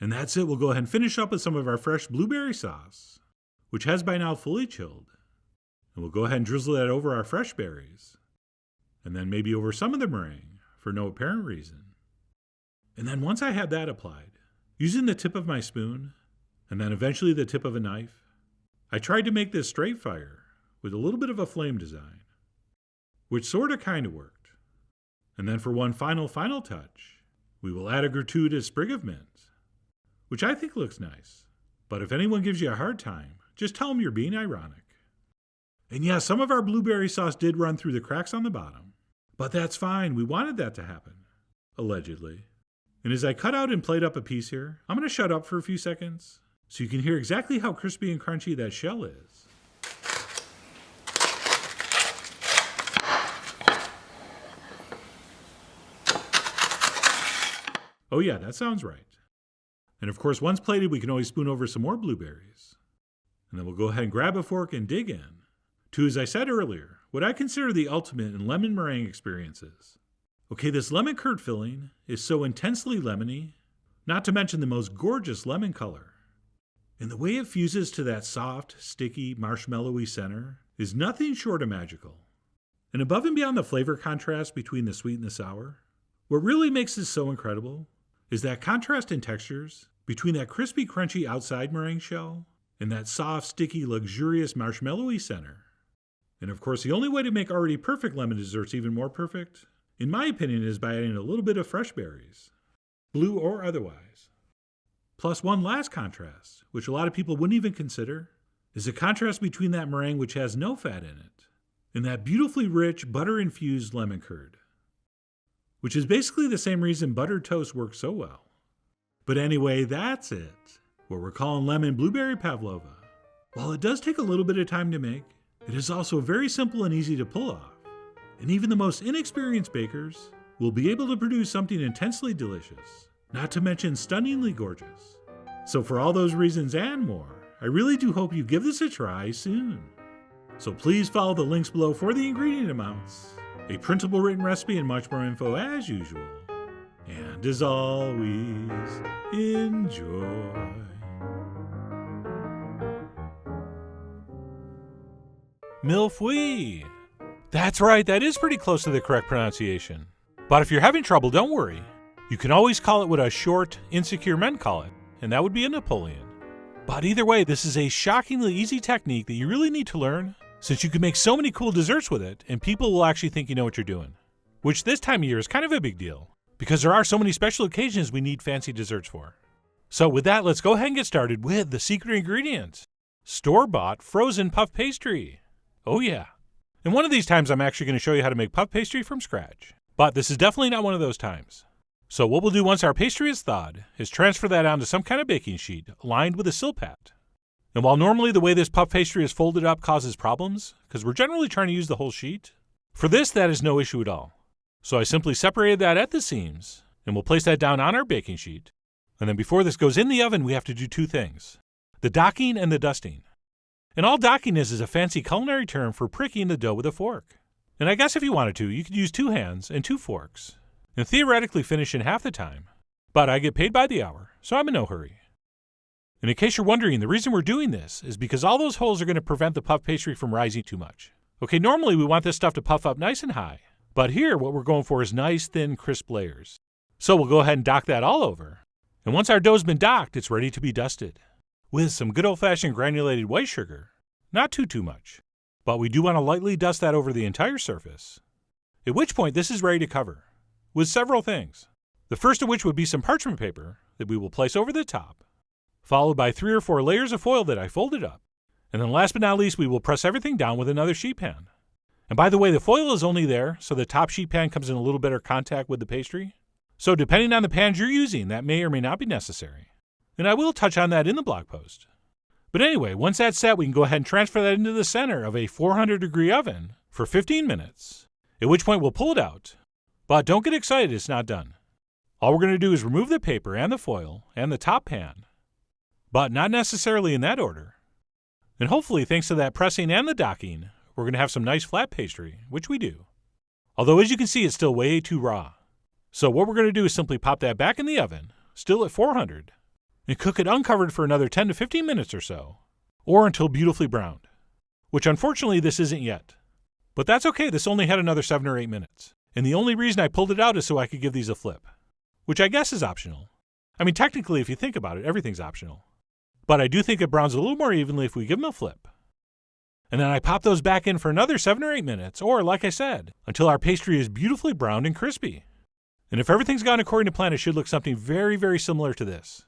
And that's it. We'll go ahead and finish up with some of our fresh blueberry sauce, which has by now fully chilled. And we'll go ahead and drizzle that over our fresh berries, and then maybe over some of the meringue for no apparent reason. And then once I had that applied, using the tip of my spoon, and then eventually the tip of a knife, I tried to make this straight fire with a little bit of a flame design, which sorta kinda worked. And then for one final touch, we will add a gratuitous sprig of mint, which I think looks nice. But if anyone gives you a hard time, just tell them you're being ironic. And yeah, some of our blueberry sauce did run through the cracks on the bottom, but that's fine. We wanted that to happen, allegedly. And as I cut out and plate up a piece here, I'm going to shut up for a few seconds so you can hear exactly how crispy and crunchy that shell is. Oh yeah, that sounds right. And of course, once plated, we can always spoon over some more blueberries. And then we'll go ahead and grab a fork and dig in to, as I said earlier, what I consider the ultimate in lemon meringue experiences. Okay, this lemon curd filling is so intensely lemony, not to mention the most gorgeous lemon color. And the way it fuses to that soft, sticky, marshmallowy center is nothing short of magical. And above and beyond the flavor contrast between the sweet and the sour, what really makes this so incredible is that contrast in textures between that crispy, crunchy outside meringue shell and that soft, sticky, luxurious marshmallowy center. And of course, the only way to make already perfect lemon desserts even more perfect, in my opinion, is by adding a little bit of fresh berries, blue or otherwise. Plus one last contrast, which a lot of people wouldn't even consider, is the contrast between that meringue which has no fat in it and that beautifully rich, butter-infused lemon curd, which is basically the same reason buttered toast works so well. But anyway, that's it, what we're calling lemon blueberry pavlova. While it does take a little bit of time to make, it is also very simple and easy to pull off, and even the most inexperienced bakers will be able to produce something intensely delicious, not to mention stunningly gorgeous. So for all those reasons and more, I really do hope you give this a try soon. So please follow the links below for the ingredient amounts, a printable written recipe, and much more info as usual. And as always, enjoy. Mille Feuille. That's right, that is pretty close to the correct pronunciation. But if you're having trouble, don't worry. You can always call it what us short, insecure men call it, and that would be a Napoleon. But either way, this is a shockingly easy technique that you really need to learn, since you can make so many cool desserts with it, and people will actually think you know what you're doing. Which this time of year is kind of a big deal, because there are so many special occasions we need fancy desserts for. So with that, let's go ahead and get started with the secret ingredient. Store-bought frozen puff pastry. Oh yeah. And one of these times I'm actually going to show you how to make puff pastry from scratch. But this is definitely not one of those times. So what we'll do once our pastry is thawed is transfer that onto some kind of baking sheet lined with a silpat. And while normally the way this puff pastry is folded up causes problems, because we're generally trying to use the whole sheet, for this that is no issue at all. So I simply separated that at the seams, and we'll place that down on our baking sheet. And then before this goes in the oven, we have to do two things: the docking and the dusting. And all docking is a fancy culinary term for pricking the dough with a fork. And I guess if you wanted to, you could use 2 hands and 2 forks, and theoretically finish in half the time. But I get paid by the hour, so I'm in no hurry. And in case you're wondering, the reason we're doing this is because all those holes are going to prevent the puff pastry from rising too much. Okay, normally we want this stuff to puff up nice and high, but here what we're going for is nice, thin, crisp layers. So we'll go ahead and dock that all over. And once our dough's been docked, it's ready to be dusted with some good old-fashioned granulated white sugar. Not too much, but we do want to lightly dust that over the entire surface. At which point this is ready to cover with several things. The first of which would be some parchment paper that we will place over the top, followed by 3 or 4 layers of foil that I folded up. And then last but not least, we will press everything down with another sheet pan. And by the way, the foil is only there so the top sheet pan comes in a little better contact with the pastry. So depending on the pans you're using, that may or may not be necessary. And I will touch on that in the blog post. But anyway, once that's set, we can go ahead and transfer that into the center of a 400-degree oven for 15 minutes, at which point we'll pull it out. But don't get excited, it's not done. All we're going to do is remove the paper and the foil and the top pan, but not necessarily in that order. And hopefully, thanks to that pressing and the docking, we're going to have some nice flat pastry, which we do. Although, as you can see, it's still way too raw. So what we're going to do is simply pop that back in the oven, still at 400, and cook it uncovered for another 10 to 15 minutes or so, or until beautifully browned, which unfortunately this isn't yet. But that's okay, this only had another 7 or 8 minutes, and the only reason I pulled it out is so I could give these a flip, which I guess is optional. I mean, technically, if you think about it, everything's optional. But I do think it browns a little more evenly if we give them a flip. And then I pop those back in for another 7 or 8 minutes, or like I said, until our pastry is beautifully browned and crispy. And if everything's gone according to plan, it should look something very, very similar to this.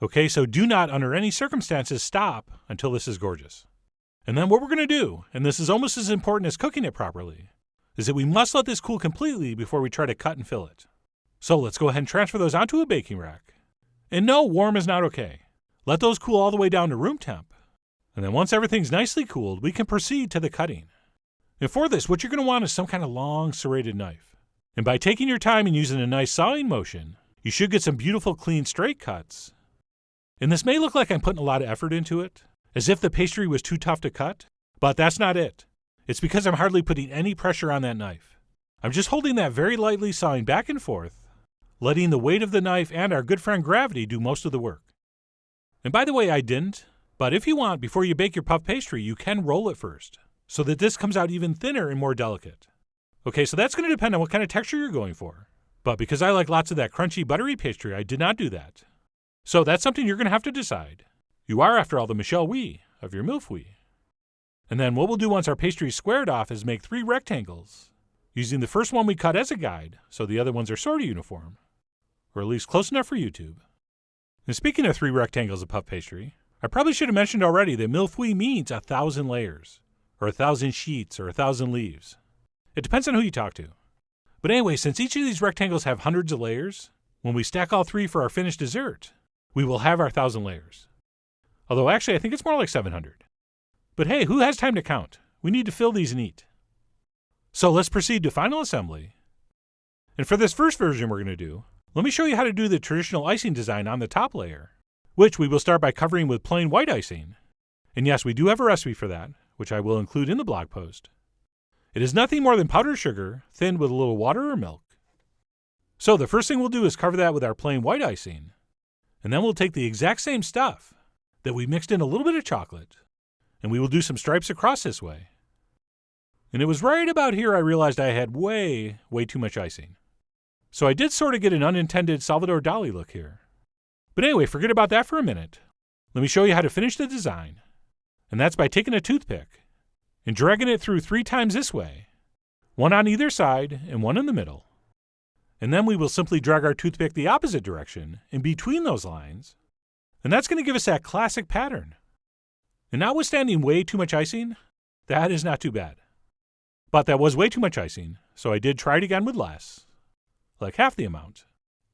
Okay, so do not, under any circumstances, stop until this is gorgeous. And then what we're going to do, and this is almost as important as cooking it properly, is that we must let this cool completely before we try to cut and fill it. So let's go ahead and transfer those onto a baking rack. And no, warm is not okay. Let those cool all the way down to room temp. And then once everything's nicely cooled, we can proceed to the cutting. And for this, what you're going to want is some kind of long serrated knife. And by taking your time and using a nice sawing motion, you should get some beautiful clean straight cuts. And this may look like I'm putting a lot of effort into it, as if the pastry was too tough to cut, but that's not it. It's because I'm hardly putting any pressure on that knife. I'm just holding that very lightly, sawing back and forth, letting the weight of the knife and our good friend gravity do most of the work. And by the way, I didn't, but if you want, before you bake your puff pastry, you can roll it first, so that this comes out even thinner and more delicate. Okay, so that's going to depend on what kind of texture you're going for. But because I like lots of that crunchy, buttery pastry, I did not do that. So that's something you're going to have to decide. You are, after all, the Mille Feuille of your Mille Feuille. And then what we'll do once our pastry is squared off is make 3 rectangles, using the first one we cut as a guide, so the other ones are sort of uniform, or at least close enough for YouTube. And speaking of 3 rectangles of puff pastry, I probably should have mentioned already that Mille Feuille means 1,000 layers, or 1,000 sheets, or 1,000 leaves. It depends on who you talk to. But anyway, since each of these rectangles have hundreds of layers, when we stack all 3 for our finished dessert, we will have our 1,000 layers. Although actually I think it's more like 700. But hey, who has time to count? We need to fill these and eat. So let's proceed to final assembly. And for this first version we're going to do, let me show you how to do the traditional icing design on the top layer, which we will start by covering with plain white icing. And yes, we do have a recipe for that, which I will include in the blog post. It is nothing more than powdered sugar, thinned with a little water or milk. So the first thing we'll do is cover that with our plain white icing. And then we'll take the exact same stuff that we mixed in a little bit of chocolate, and we will do some stripes across this way. And it was right about here I realized I had way too much icing. So I did sort of get an unintended Salvador Dali look here. But anyway, forget about that for a minute. Let me show you how to finish the design. And that's by taking a toothpick and dragging it through 3 times this way, 1 on either side and 1 in the middle. And then we will simply drag our toothpick the opposite direction in between those lines, and that's going to give us that classic pattern. And notwithstanding way too much icing, that is not too bad. But that was way too much icing, so I did try it again with less, like half the amount,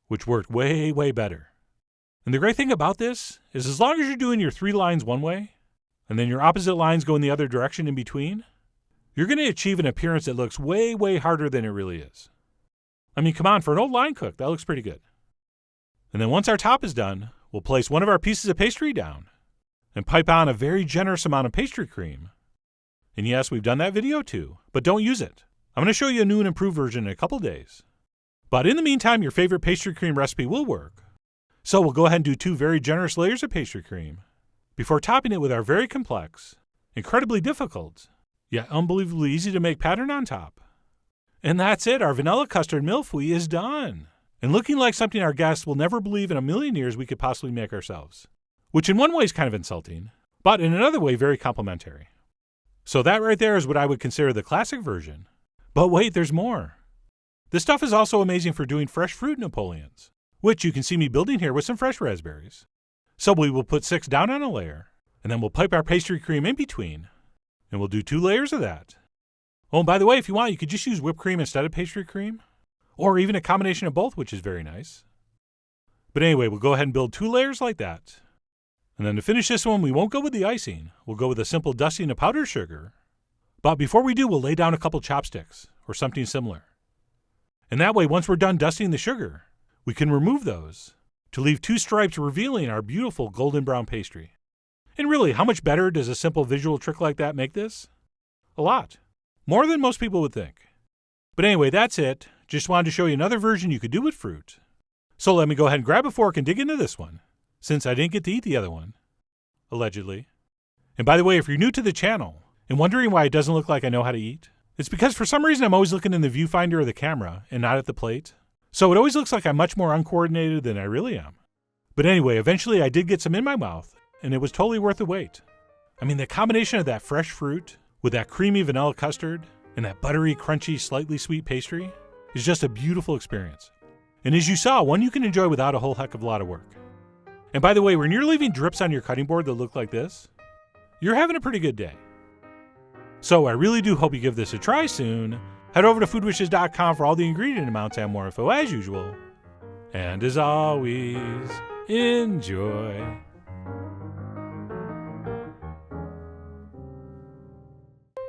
which worked way better. And the great thing about this is as long as you're doing your 3 lines one way, and then your opposite lines go in the other direction in between, you're going to achieve an appearance that looks way harder than it really is. I mean, come on, for an old line cook, that looks pretty good. And then once our top is done, we'll place one of our pieces of pastry down and pipe on a very generous amount of pastry cream. And yes, we've done that video too, but don't use it. I'm going to show you a new and improved version in a couple days. But in the meantime, your favorite pastry cream recipe will work. So we'll go ahead and do 2 very generous layers of pastry cream before topping it with our very complex, incredibly difficult, yet unbelievably easy to make pattern on top. And that's it, our vanilla custard Mille Feuille is done, and looking like something our guests will never believe in a million years we could possibly make ourselves. Which in one way is kind of insulting, but in another way very complimentary. So that right there is what I would consider the classic version. But wait, there's more. This stuff is also amazing for doing fresh fruit Napoleons, which you can see me building here with some fresh raspberries. So we will put 6 down on a layer, and then we'll pipe our pastry cream in between, and we'll do 2 layers of that. Oh, and by the way, if you want, you could just use whipped cream instead of pastry cream, or even a combination of both, which is very nice. But anyway, we'll go ahead and build 2 layers like that. And then to finish this one, we won't go with the icing. We'll go with a simple dusting of powdered sugar. But before we do, we'll lay down a couple chopsticks, or something similar. And that way, once we're done dusting the sugar, we can remove those to leave 2 stripes revealing our beautiful golden brown pastry. And really, how much better does a simple visual trick like that make this? A lot. More than most people would think. But anyway, that's it. Just wanted to show you another version you could do with fruit. So let me go ahead and grab a fork and dig into this one, since I didn't get to eat the other one. Allegedly. And by the way, if you're new to the channel and wondering why it doesn't look like I know how to eat, it's because for some reason I'm always looking in the viewfinder of the camera and not at the plate. So it always looks like I'm much more uncoordinated than I really am. But anyway, eventually I did get some in my mouth, and it was totally worth the wait. I mean, the combination of that fresh fruit with that creamy vanilla custard and that buttery, crunchy, slightly sweet pastry is just a beautiful experience. And as you saw, one you can enjoy without a whole heck of a lot of work. And by the way, when you're leaving drips on your cutting board that look like this, you're having a pretty good day. So I really do hope you give this a try soon. Head over to foodwishes.com for all the ingredient amounts and more info as usual. And as always, enjoy.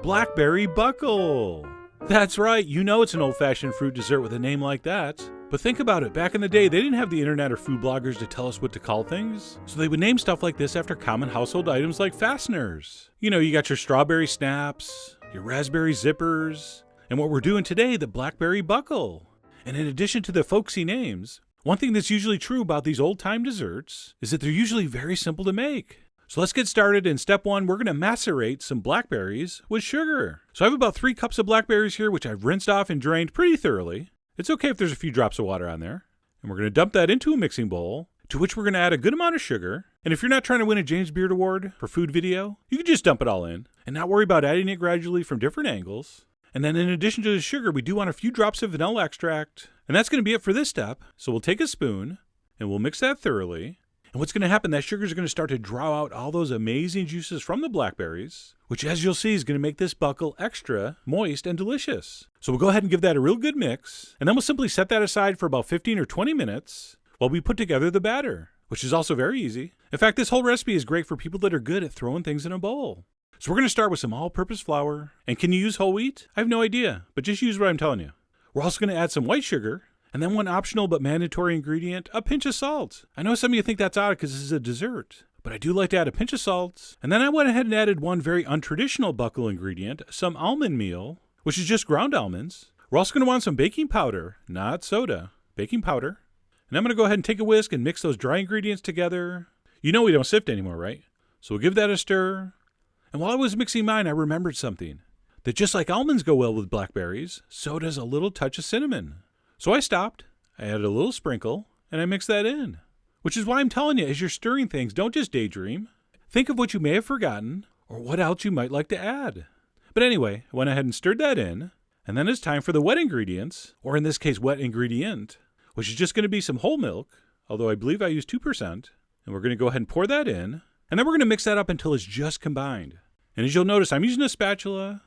Blackberry Buckle. That's right, you know it's an old-fashioned fruit dessert with a name like that. But think about it, back in the day, they didn't have the internet or food bloggers to tell us what to call things. So they would name stuff like this after common household items like fasteners. You know, you got your strawberry snaps, your raspberry zippers, and what we're doing today, the Blackberry Buckle. And in addition to the folksy names, one thing that's usually true about these old-time desserts is that they're usually very simple to make. So let's get started. In step one, we're going to macerate some blackberries with sugar. So I have about 3 cups of blackberries here, which I've rinsed off and drained pretty thoroughly. It's okay if there's a few drops of water on there. And we're going to dump that into a mixing bowl, to which we're going to add a good amount of sugar. And if you're not trying to win a James Beard Award for food video, you can just dump it all in and not worry about adding it gradually from different angles. And then in addition to the sugar, we do want a few drops of vanilla extract. And that's going to be it for this step. So we'll take a spoon and we'll mix that thoroughly. And what's going to happen, that sugar is going to start to draw out all those amazing juices from the blackberries, which as you'll see is going to make this buckle extra moist and delicious. So we'll go ahead and give that a real good mix, and then we'll simply set that aside for about 15 or 20 minutes while we put together the batter, which is also very easy. In fact, this whole recipe is great for people that are good at throwing things in a bowl. So we're going to start with some all-purpose flour, and can you use whole wheat? I have no idea, but just use what I'm telling you. We're also going to add some white sugar, and then one optional but mandatory ingredient, a pinch of salt. I know some of you think that's odd because this is a dessert, but I do like to add a pinch of salt. And then I went ahead and added one very untraditional buckle ingredient, some almond meal, which is just ground almonds. We're also going to want some baking powder, not soda, baking powder. And I'm going to go ahead and take a whisk and mix those dry ingredients together. You know we don't sift anymore, right? So we'll give that a stir. And while I was mixing mine, I remembered something. That just like almonds go well with blackberries, so does a little touch of cinnamon. So I stopped, I added a little sprinkle, and I mixed that in. Which is why I'm telling you, as you're stirring things, don't just daydream. Think of what you may have forgotten, or what else you might like to add. But anyway, I went ahead and stirred that in, and then it's time for the wet ingredients, or in this case, wet ingredient, which is just going to be some whole milk, although I believe I used 2%, and we're going to go ahead and pour that in, and then we're going to mix that up until it's just combined. And as you'll notice, I'm using a spatula.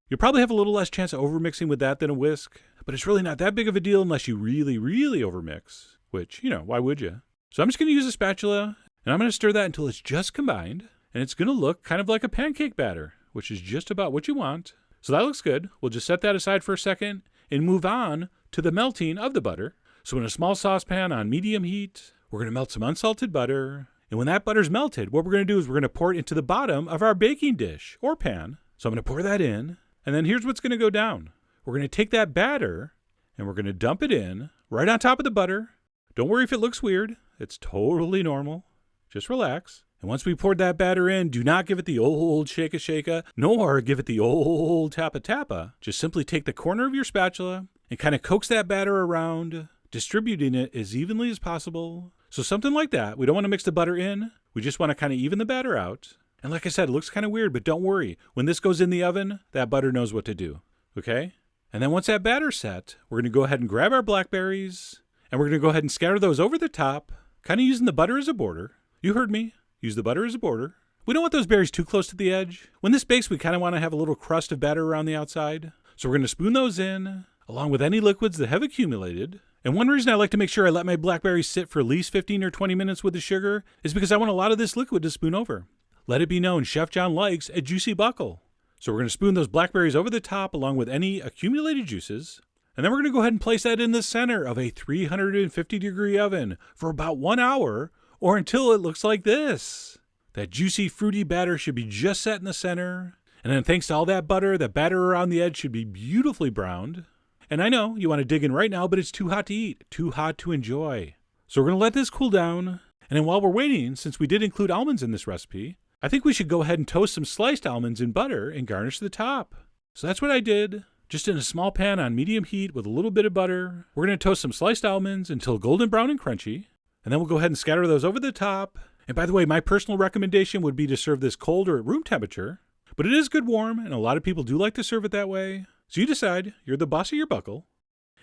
You'll probably have a little less chance of overmixing with that than a whisk, but it's really not that big of a deal unless you really, really overmix, which, you know, why would you? So I'm just going to use a spatula, and I'm going to stir that until it's just combined, and it's going to look kind of like a pancake batter, which is just about what you want. So that looks good. We'll just set that aside for a second and move on to the melting of the butter. So in a small saucepan on medium heat, we're going to melt some unsalted butter, and when that butter's melted, what we're going to do is we're going to pour it into the bottom of our baking dish or pan. So I'm going to pour that in, and then here's what's going to go down. We're going to take that batter and we're going to dump it in right on top of the butter. Don't worry if it looks weird. It's totally normal. Just relax. And once we poured that batter in, do not give it the old shake-a-shake-a, nor give it the old tapa-tapa. Just simply take the corner of your spatula and kind of coax that batter around, distributing it as evenly as possible. So something like that. We don't want to mix the butter in. We just want to kind of even the batter out. And like I said, it looks kind of weird, but don't worry. When this goes in the oven, that butter knows what to do. Okay? And then once that batter's set, we're going to go ahead and grab our blackberries, and we're going to go ahead and scatter those over the top, kind of using the butter as a border. You heard me. Use the butter as a border. We don't want those berries too close to the edge. When this bakes, we kind of want to have a little crust of batter around the outside. So we're going to spoon those in, along with any liquids that have accumulated. And one reason I like to make sure I let my blackberries sit for at least 15 or 20 minutes with the sugar is because I want a lot of this liquid to spoon over. Let it be known, Chef John likes a juicy buckle. So we're going to spoon those blackberries over the top along with any accumulated juices. And then we're going to go ahead and place that in the center of a 350-degree oven for about 1 hour or until it looks like this. That juicy, fruity batter should be just set in the center. And then thanks to all that butter, the batter around the edge should be beautifully browned. And I know you want to dig in right now, but it's too hot to eat, too hot to enjoy. So we're going to let this cool down. And then while we're waiting, since we did include almonds in this recipe, I think we should go ahead and toast some sliced almonds in butter and garnish the top. So that's what I did. Just in a small pan on medium heat with a little bit of butter. We're going to toast some sliced almonds until golden brown and crunchy. And then we'll go ahead and scatter those over the top. And by the way, my personal recommendation would be to serve this cold or at room temperature. But it is good warm, and a lot of people do like to serve it that way. So you decide. You're the boss of your buckle.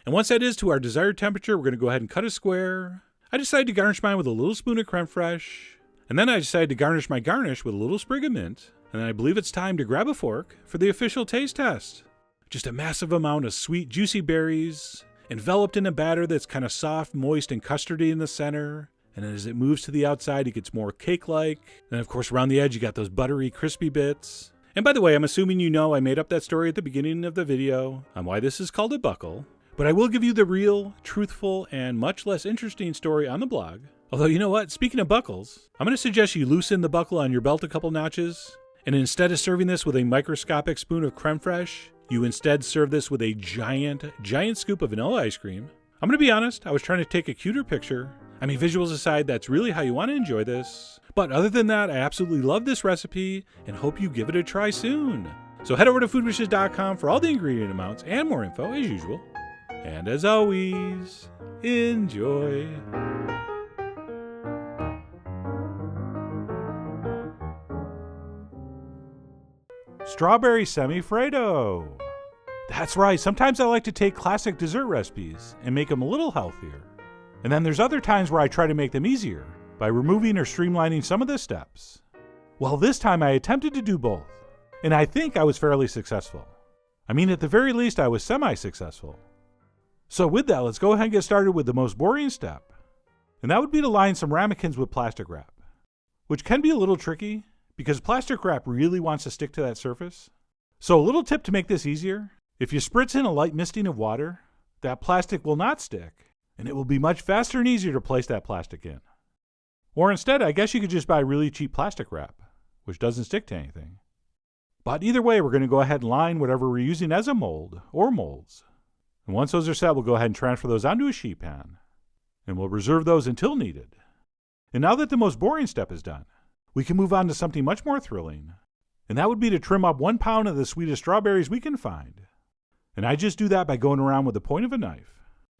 And once that is to our desired temperature, we're going to go ahead and cut a square. I decided to garnish mine with a little spoon of creme fraiche. And then I decided to garnish my garnish with a little sprig of mint. And then I believe it's time to grab a fork for the official taste test. Just a massive amount of sweet, juicy berries, enveloped in a batter that's kind of soft, moist, and custardy in the center. And as it moves to the outside, it gets more cake-like. And of course, around the edge, you got those buttery, crispy bits. And by the way, I'm assuming you know I made up that story at the beginning of the video on why this is called a buckle. But I will give you the real, truthful, and much less interesting story on the blog. Although, you know what? Speaking of buckles, I'm going to suggest you loosen the buckle on your belt a couple notches, and instead of serving this with a microscopic spoon of creme fraiche, you instead serve this with a giant scoop of vanilla ice cream. I'm going to be honest, I was trying to take a cuter picture. I mean, visuals aside, that's really how you want to enjoy this. But other than that, I absolutely love this recipe and hope you give it a try soon. So head over to foodwishes.com for all the ingredient amounts and more info as usual. And as always, enjoy. Strawberry Semifreddo. That's right, sometimes I like to take classic dessert recipes and make them a little healthier. And then there's other times where I try to make them easier by removing or streamlining some of the steps. Well, this time I attempted to do both, and I think I was fairly successful. I mean, at the very least, I was semi-successful. So with that, let's go ahead and get started with the most boring step. And that would be to line some ramekins with plastic wrap, which can be a little tricky because plastic wrap really wants to stick to that surface. So a little tip to make this easier, if you spritz in a light misting of water, that plastic will not stick, and it will be much faster and easier to place that plastic in. Or instead, I guess you could just buy really cheap plastic wrap, which doesn't stick to anything. But either way, we're going to go ahead and line whatever we're using as a mold or molds. And once those are set, we'll go ahead and transfer those onto a sheet pan. And we'll reserve those until needed. And now that the most boring step is done, we can move on to something much more thrilling. And that would be to trim up 1 pound of the sweetest strawberries we can find. And I just do that by going around with the point of a knife,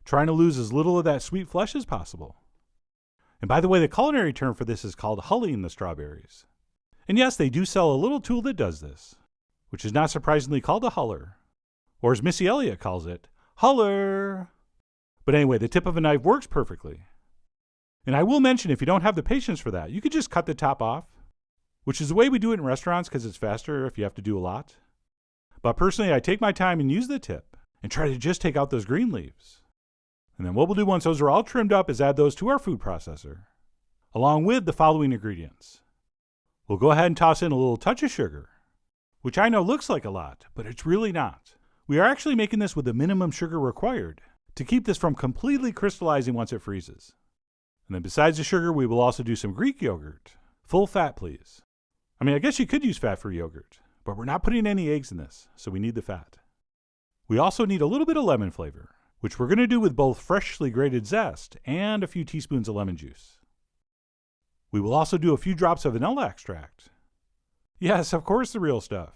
trying to lose as little of that sweet flesh as possible. And by the way, the culinary term for this is called hulling the strawberries. And yes, they do sell a little tool that does this, which is not surprisingly called a huller. Or as Missy Elliott calls it, huller. But anyway, the tip of a knife works perfectly. And I will mention, if you don't have the patience for that, you could just cut the top off, which is the way we do it in restaurants because it's faster if you have to do a lot. But personally, I take my time and use the tip and try to just take out those green leaves. And then what we'll do once those are all trimmed up is add those to our food processor, along with the following ingredients. We'll go ahead and toss in a little touch of sugar, which I know looks like a lot, but it's really not. We are actually making this with the minimum sugar required to keep this from completely crystallizing once it freezes. And then besides the sugar, we will also do some Greek yogurt. Full fat, please. I mean, I guess you could use fat-free yogurt, but we're not putting any eggs in this, so we need the fat. We also need a little bit of lemon flavor, which we're going to do with both freshly grated zest and a few teaspoons of lemon juice. We will also do a few drops of vanilla extract. Yes, of course, the real stuff.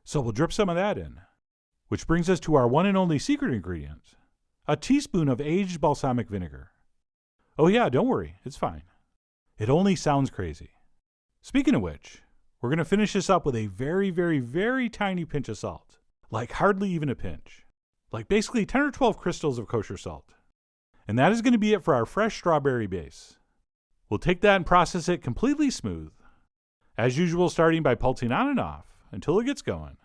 So we'll drip some of that in, which brings us to our one and only secret ingredient, a teaspoon of aged balsamic vinegar. Oh yeah, don't worry, it's fine. It only sounds crazy. Speaking of which, we're going to finish this up with a very, very, very tiny pinch of salt. Like hardly even a pinch. Like basically 10 or 12 crystals of kosher salt. And that is going to be it for our fresh strawberry base. We'll take that and process it completely smooth. As usual, starting by pulsing on and off until it gets going.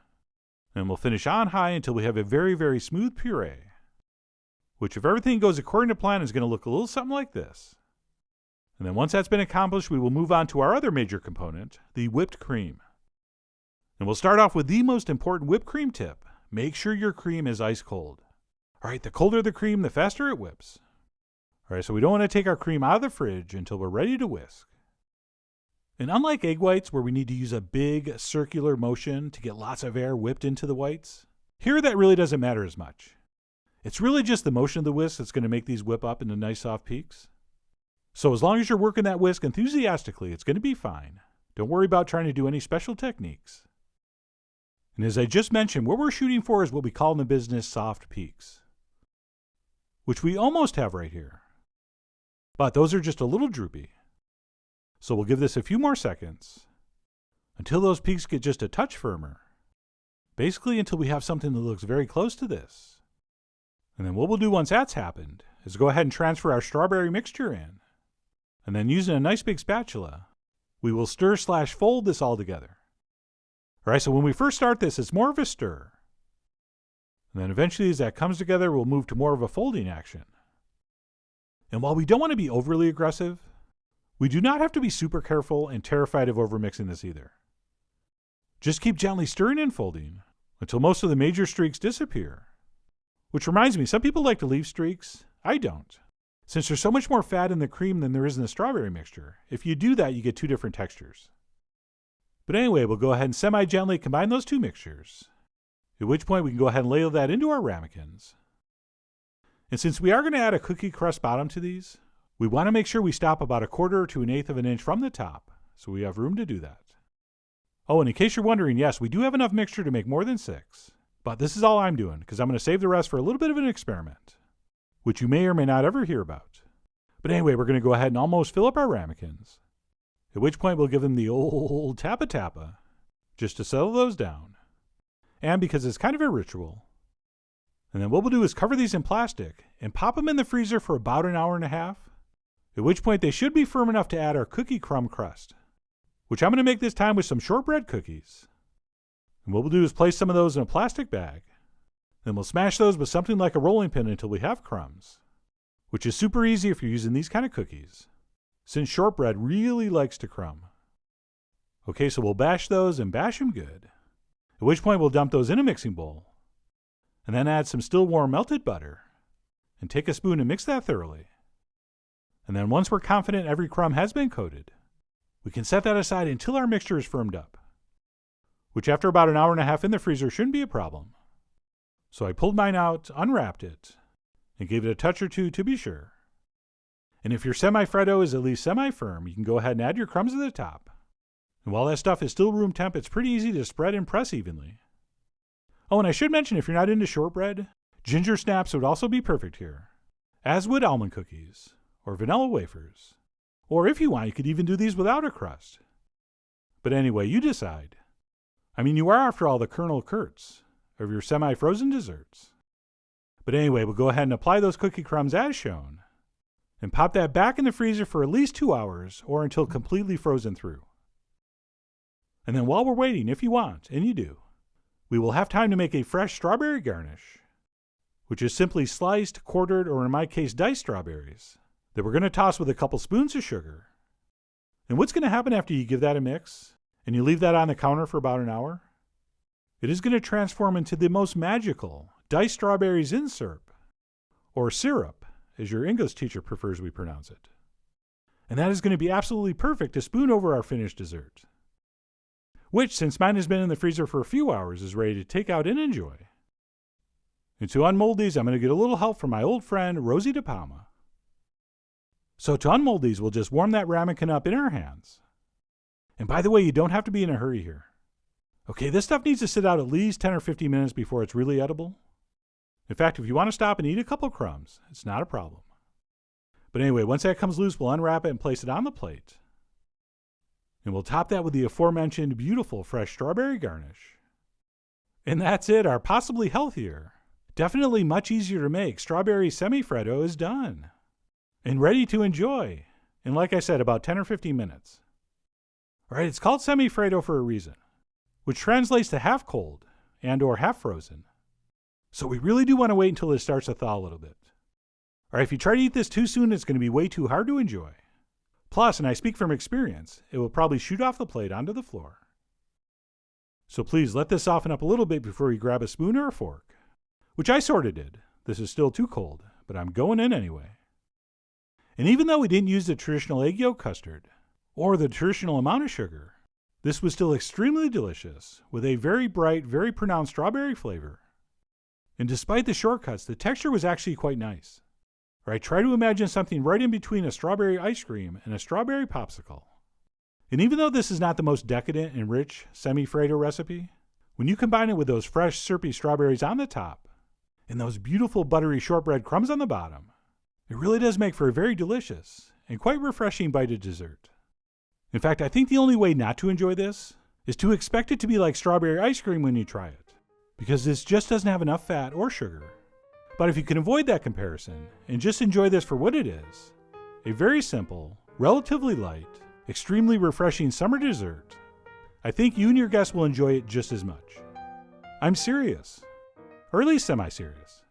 And we'll finish on high until we have a very, very smooth puree. Which, if everything goes according to plan, is going to look a little something like this. And then once that's been accomplished, we will move on to our other major component, the whipped cream. And we'll start off with the most important whipped cream tip. Make sure your cream is ice cold. All right, the colder the cream, the faster it whips. All right, so we don't want to take our cream out of the fridge until we're ready to whisk. And unlike egg whites, where we need to use a big circular motion to get lots of air whipped into the whites, here that really doesn't matter as much. It's really just the motion of the whisk that's going to make these whip up into nice soft peaks. So as long as you're working that whisk enthusiastically, it's going to be fine. Don't worry about trying to do any special techniques. And as I just mentioned, what we're shooting for is what we call in the business soft peaks, which we almost have right here. But those are just a little droopy. So we'll give this a few more seconds until those peaks get just a touch firmer. Basically until we have something that looks very close to this. And then what we'll do once that's happened is go ahead and transfer our strawberry mixture in. And then using a nice big spatula, we will stir/fold this all together. All right, so when we first start this, it's more of a stir. And then eventually as that comes together, we'll move to more of a folding action. And while we don't want to be overly aggressive, we do not have to be super careful and terrified of overmixing this either. Just keep gently stirring and folding until most of the major streaks disappear, Which reminds me, some people like to leave streaks. I don't. Since there's so much more fat in the cream than there is in the strawberry mixture, if you do that, you get two different textures. But anyway, we'll go ahead and semi-gently combine those two mixtures, at which point we can go ahead and ladle that into our ramekins. And since we are going to add a cookie crust bottom to these, we want to make sure we stop about 1/4 to 1/8 of an inch from the top, so we have room to do that. Oh, and in case you're wondering, yes, we do have enough mixture to make more than 6, but this is all I'm doing because I'm going to save the rest for a little bit of an experiment, which you may or may not ever hear about. But anyway, we're going to go ahead and almost fill up our ramekins, at which point we'll give them the old tappa, just to settle those down. And because it's kind of a ritual. And then what we'll do is cover these in plastic and pop them in the freezer for about 1.5 hours, at which point they should be firm enough to add our cookie crumb crust, which I'm going to make this time with some shortbread cookies. And what we'll do is place some of those in a plastic bag. Then we'll smash those with something like a rolling pin until we have crumbs, which is super easy if you're using these kind of cookies, since shortbread really likes to crumb. Okay, so we'll bash those and bash them good, at which point we'll dump those in a mixing bowl, and then add some still warm melted butter, and take a spoon and mix that thoroughly. And then once we're confident every crumb has been coated, we can set that aside until our mixture is firmed up, which after about 1.5 hours in the freezer shouldn't be a problem. So I pulled mine out, unwrapped it, and gave it a touch or two to be sure. And if your Semifreddo is at least semi-firm, you can go ahead and add your crumbs to the top. And while that stuff is still room temp, it's pretty easy to spread and press evenly. Oh, and I should mention, if you're not into shortbread, ginger snaps would also be perfect here, as would almond cookies, or vanilla wafers. Or if you want, you could even do these without a crust. But anyway, you decide. I mean, you are, after all, the Colonel Kurtz of your semi-frozen desserts. But anyway, we'll go ahead and apply those cookie crumbs as shown, and pop that back in the freezer for at least 2 hours, or until completely frozen through. And then while we're waiting, if you want, and you do, we will have time to make a fresh strawberry garnish, which is simply sliced, quartered, or in my case, diced strawberries, that we're going to toss with a couple spoons of sugar. And what's going to happen after you give that a mix, and you leave that on the counter for about 1 hour? It is going to transform into the most magical diced strawberries in syrup, or syrup, as your English teacher prefers we pronounce it. And that is going to be absolutely perfect to spoon over our finished dessert, which, since mine has been in the freezer for a few hours, is ready to take out and enjoy. And to unmold these, I'm going to get a little help from my old friend, Rosie De Palma. So to unmold these, we'll just warm that ramekin up in our hands. And by the way, you don't have to be in a hurry here. Okay, this stuff needs to sit out at least 10 or 15 minutes before it's really edible. In fact, if you want to stop and eat a couple crumbs, it's not a problem. But anyway, once that comes loose, we'll unwrap it and place it on the plate. And we'll top that with the aforementioned beautiful fresh strawberry garnish. And that's it, our possibly healthier, definitely much easier to make strawberry Semifreddo is done. And ready to enjoy. And like I said, about 10 or 15 minutes. Alright, it's called Semifreddo for a reason, which translates to half cold and or half frozen. So we really do want to wait until it starts to thaw a little bit. Alright, if you try to eat this too soon, it's going to be way too hard to enjoy. Plus, and I speak from experience, it will probably shoot off the plate onto the floor. So please let this soften up a little bit before you grab a spoon or a fork, which I sort of did. This is still too cold, but I'm going in anyway. And even though we didn't use the traditional egg yolk custard, or the traditional amount of sugar, this was still extremely delicious, with a very bright, very pronounced strawberry flavor. And despite the shortcuts, the texture was actually quite nice. Or I try to imagine something right in between a strawberry ice cream and a strawberry popsicle. And even though this is not the most decadent and rich Semifreddo recipe, when you combine it with those fresh, syrupy strawberries on the top, and those beautiful buttery shortbread crumbs on the bottom, it really does make for a very delicious and quite refreshing bite of dessert. In fact, I think the only way not to enjoy this is to expect it to be like strawberry ice cream when you try it, because this just doesn't have enough fat or sugar. But if you can avoid that comparison and just enjoy this for what it is, a very simple, relatively light, extremely refreshing summer dessert, I think you and your guests will enjoy it just as much. I'm serious, or at least semi-serious.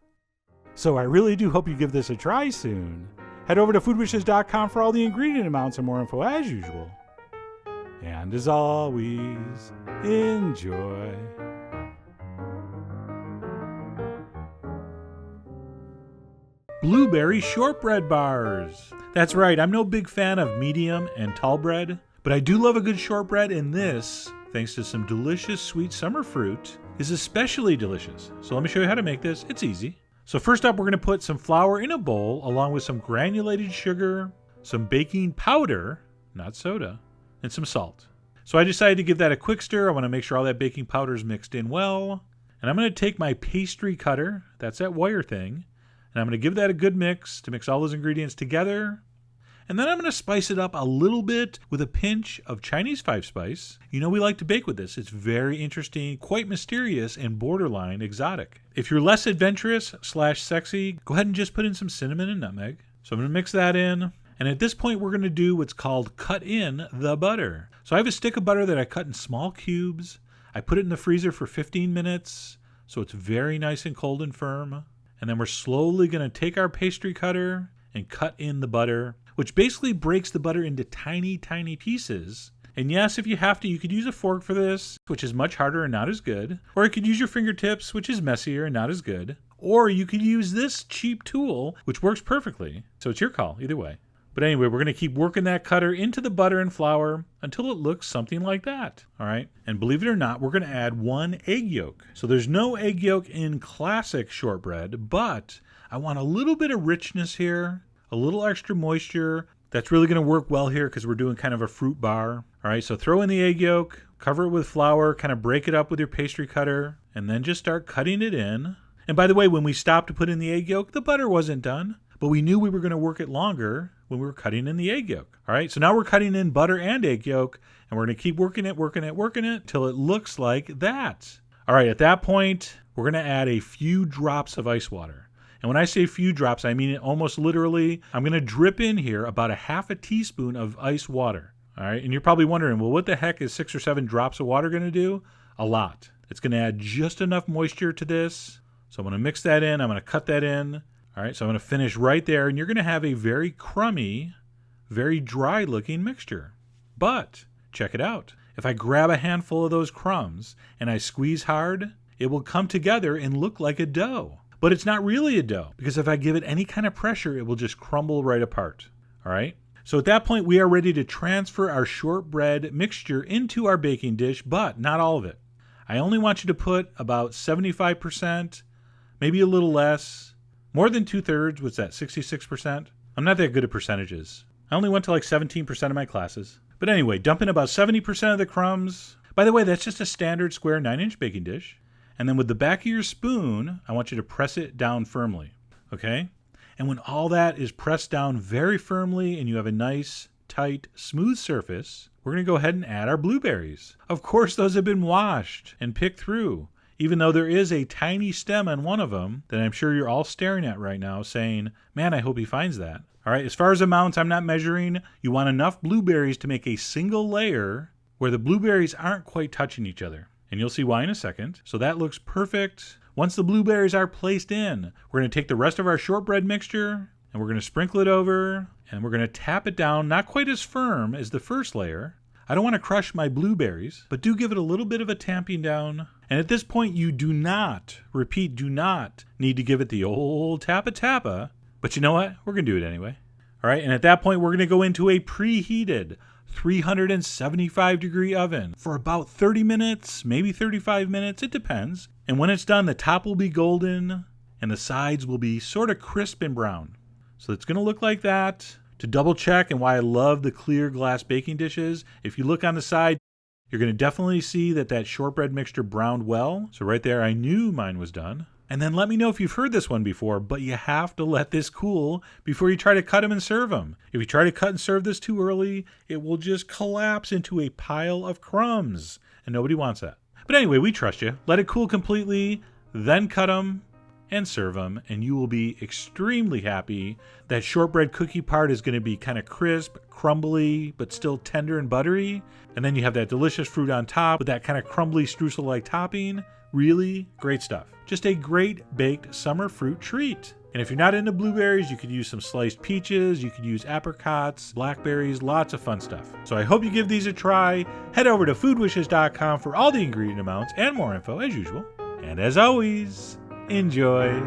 So I really do hope you give this a try soon. Head over to foodwishes.com for all the ingredient amounts and more info as usual. And as always, enjoy. blueberry shortbread bars. That's right, I'm no big fan of medium and tall bread, but I do love a good shortbread, and this, thanks to some delicious sweet summer fruit, is especially delicious. So let me show you how to make this. It's easy. So first up, we're going to put some flour in a bowl along with some granulated sugar, some baking powder, not soda, and some salt. So I decided to give that a quick stir. I want to make sure all that baking powder is mixed in well. And I'm going to take my pastry cutter, that's that wire thing, and I'm going to give that a good mix to mix all those ingredients together. And then I'm going to spice it up a little bit with a pinch of Chinese 5-spice. You know we like to bake with this. It's very interesting, quite mysterious, and borderline exotic. If you're less adventurous / sexy, go ahead and just put in some cinnamon and nutmeg. So I'm going to mix that in. And at this point, we're going to do what's called cut in the butter. So I have a stick of butter that I cut in small cubes. I put it in the freezer for 15 minutes, so it's very nice and cold and firm. And then we're slowly going to take our pastry cutter and cut in the butter, which basically breaks the butter into tiny, tiny pieces. And yes, if you have to, you could use a fork for this, which is much harder and not as good. Or you could use your fingertips, which is messier and not as good. Or you could use this cheap tool, which works perfectly. So it's your call, either way. But anyway, we're going to keep working that cutter into the butter and flour until it looks something like that. All right. And believe it or not, we're going to add 1 egg yolk. So there's no egg yolk in classic shortbread, but I want a little bit of richness here, a little extra moisture. That's really going to work well here because we're doing kind of a fruit bar. All right. So throw in the egg yolk, cover it with flour, kind of break it up with your pastry cutter, and then just start cutting it in. And by the way, when we stopped to put in the egg yolk, the butter wasn't done, but we knew we were going to work it longer when we were cutting in the egg yolk. All right, so now we're cutting in butter and egg yolk, and we're going to keep working it till it looks like that. All right, at that point, we're going to add a few drops of ice water. And when I say few drops, I mean it almost literally. I'm going to drip in here about a half a teaspoon of ice water. All right, and you're probably wondering, well, what the heck is 6 or 7 drops of water going to do? A lot. It's going to add just enough moisture to this. So I'm going to mix that in. I'm going to cut that in. All right, so I'm going to finish right there, and you're going to have a very crummy, very dry-looking mixture. But check it out. If I grab a handful of those crumbs and I squeeze hard, it will come together and look like a dough. But it's not really a dough, because if I give it any kind of pressure, it will just crumble right apart. All right? So at that point, we are ready to transfer our shortbread mixture into our baking dish, but not all of it. I only want you to put about 75%, maybe a little less. More than 2/3, what's that, 66%? I'm not that good at percentages. I only went to like 17% of my classes. But anyway, dump in about 70% of the crumbs. By the way, that's just a standard square 9-inch baking dish. And then with the back of your spoon, I want you to press it down firmly, okay? And when all that is pressed down very firmly and you have a nice, tight, smooth surface, we're going to go ahead and add our blueberries. Of course, those have been washed and picked through. Even though there is a tiny stem on one of them that I'm sure you're all staring at right now saying, man, I hope he finds that. All right, as far as amounts, I'm not measuring. You want enough blueberries to make a single layer where the blueberries aren't quite touching each other. And you'll see why in a second. So that looks perfect. Once the blueberries are placed in, we're going to take the rest of our shortbread mixture and we're going to sprinkle it over and we're going to tap it down, not quite as firm as the first layer. I don't want to crush my blueberries, but do give it a little bit of a tamping down. And at this point, you do not, repeat, do not need to give it the old tappa. But you know what? We're going to do it anyway. All right, and at that point, we're going to go into a preheated 375-degree oven for about 30 minutes, maybe 35 minutes. It depends. And when it's done, the top will be golden and the sides will be sort of crisp and brown. So it's going to look like that. To double check, and why I love the clear glass baking dishes, if you look on the side, you're going to definitely see that shortbread mixture browned well. So right there, I knew mine was done. And then let me know if you've heard this one before, but you have to let this cool before you try to cut them and serve them. If you try to cut and serve this too early, it will just collapse into a pile of crumbs, and nobody wants that. But anyway, we trust you. Let it cool completely, then cut them and serve them, and you will be extremely happy. That shortbread cookie part is going to be kind of crisp, crumbly, but still tender and buttery. And then you have that delicious fruit on top with that kind of crumbly streusel-like topping. Really great stuff. Just a great baked summer fruit treat. And if you're not into blueberries, you could use some sliced peaches, you could use apricots, blackberries, lots of fun stuff. So I hope you give these a try. Head over to foodwishes.com for all the ingredient amounts and more info as usual. And as always, enjoy.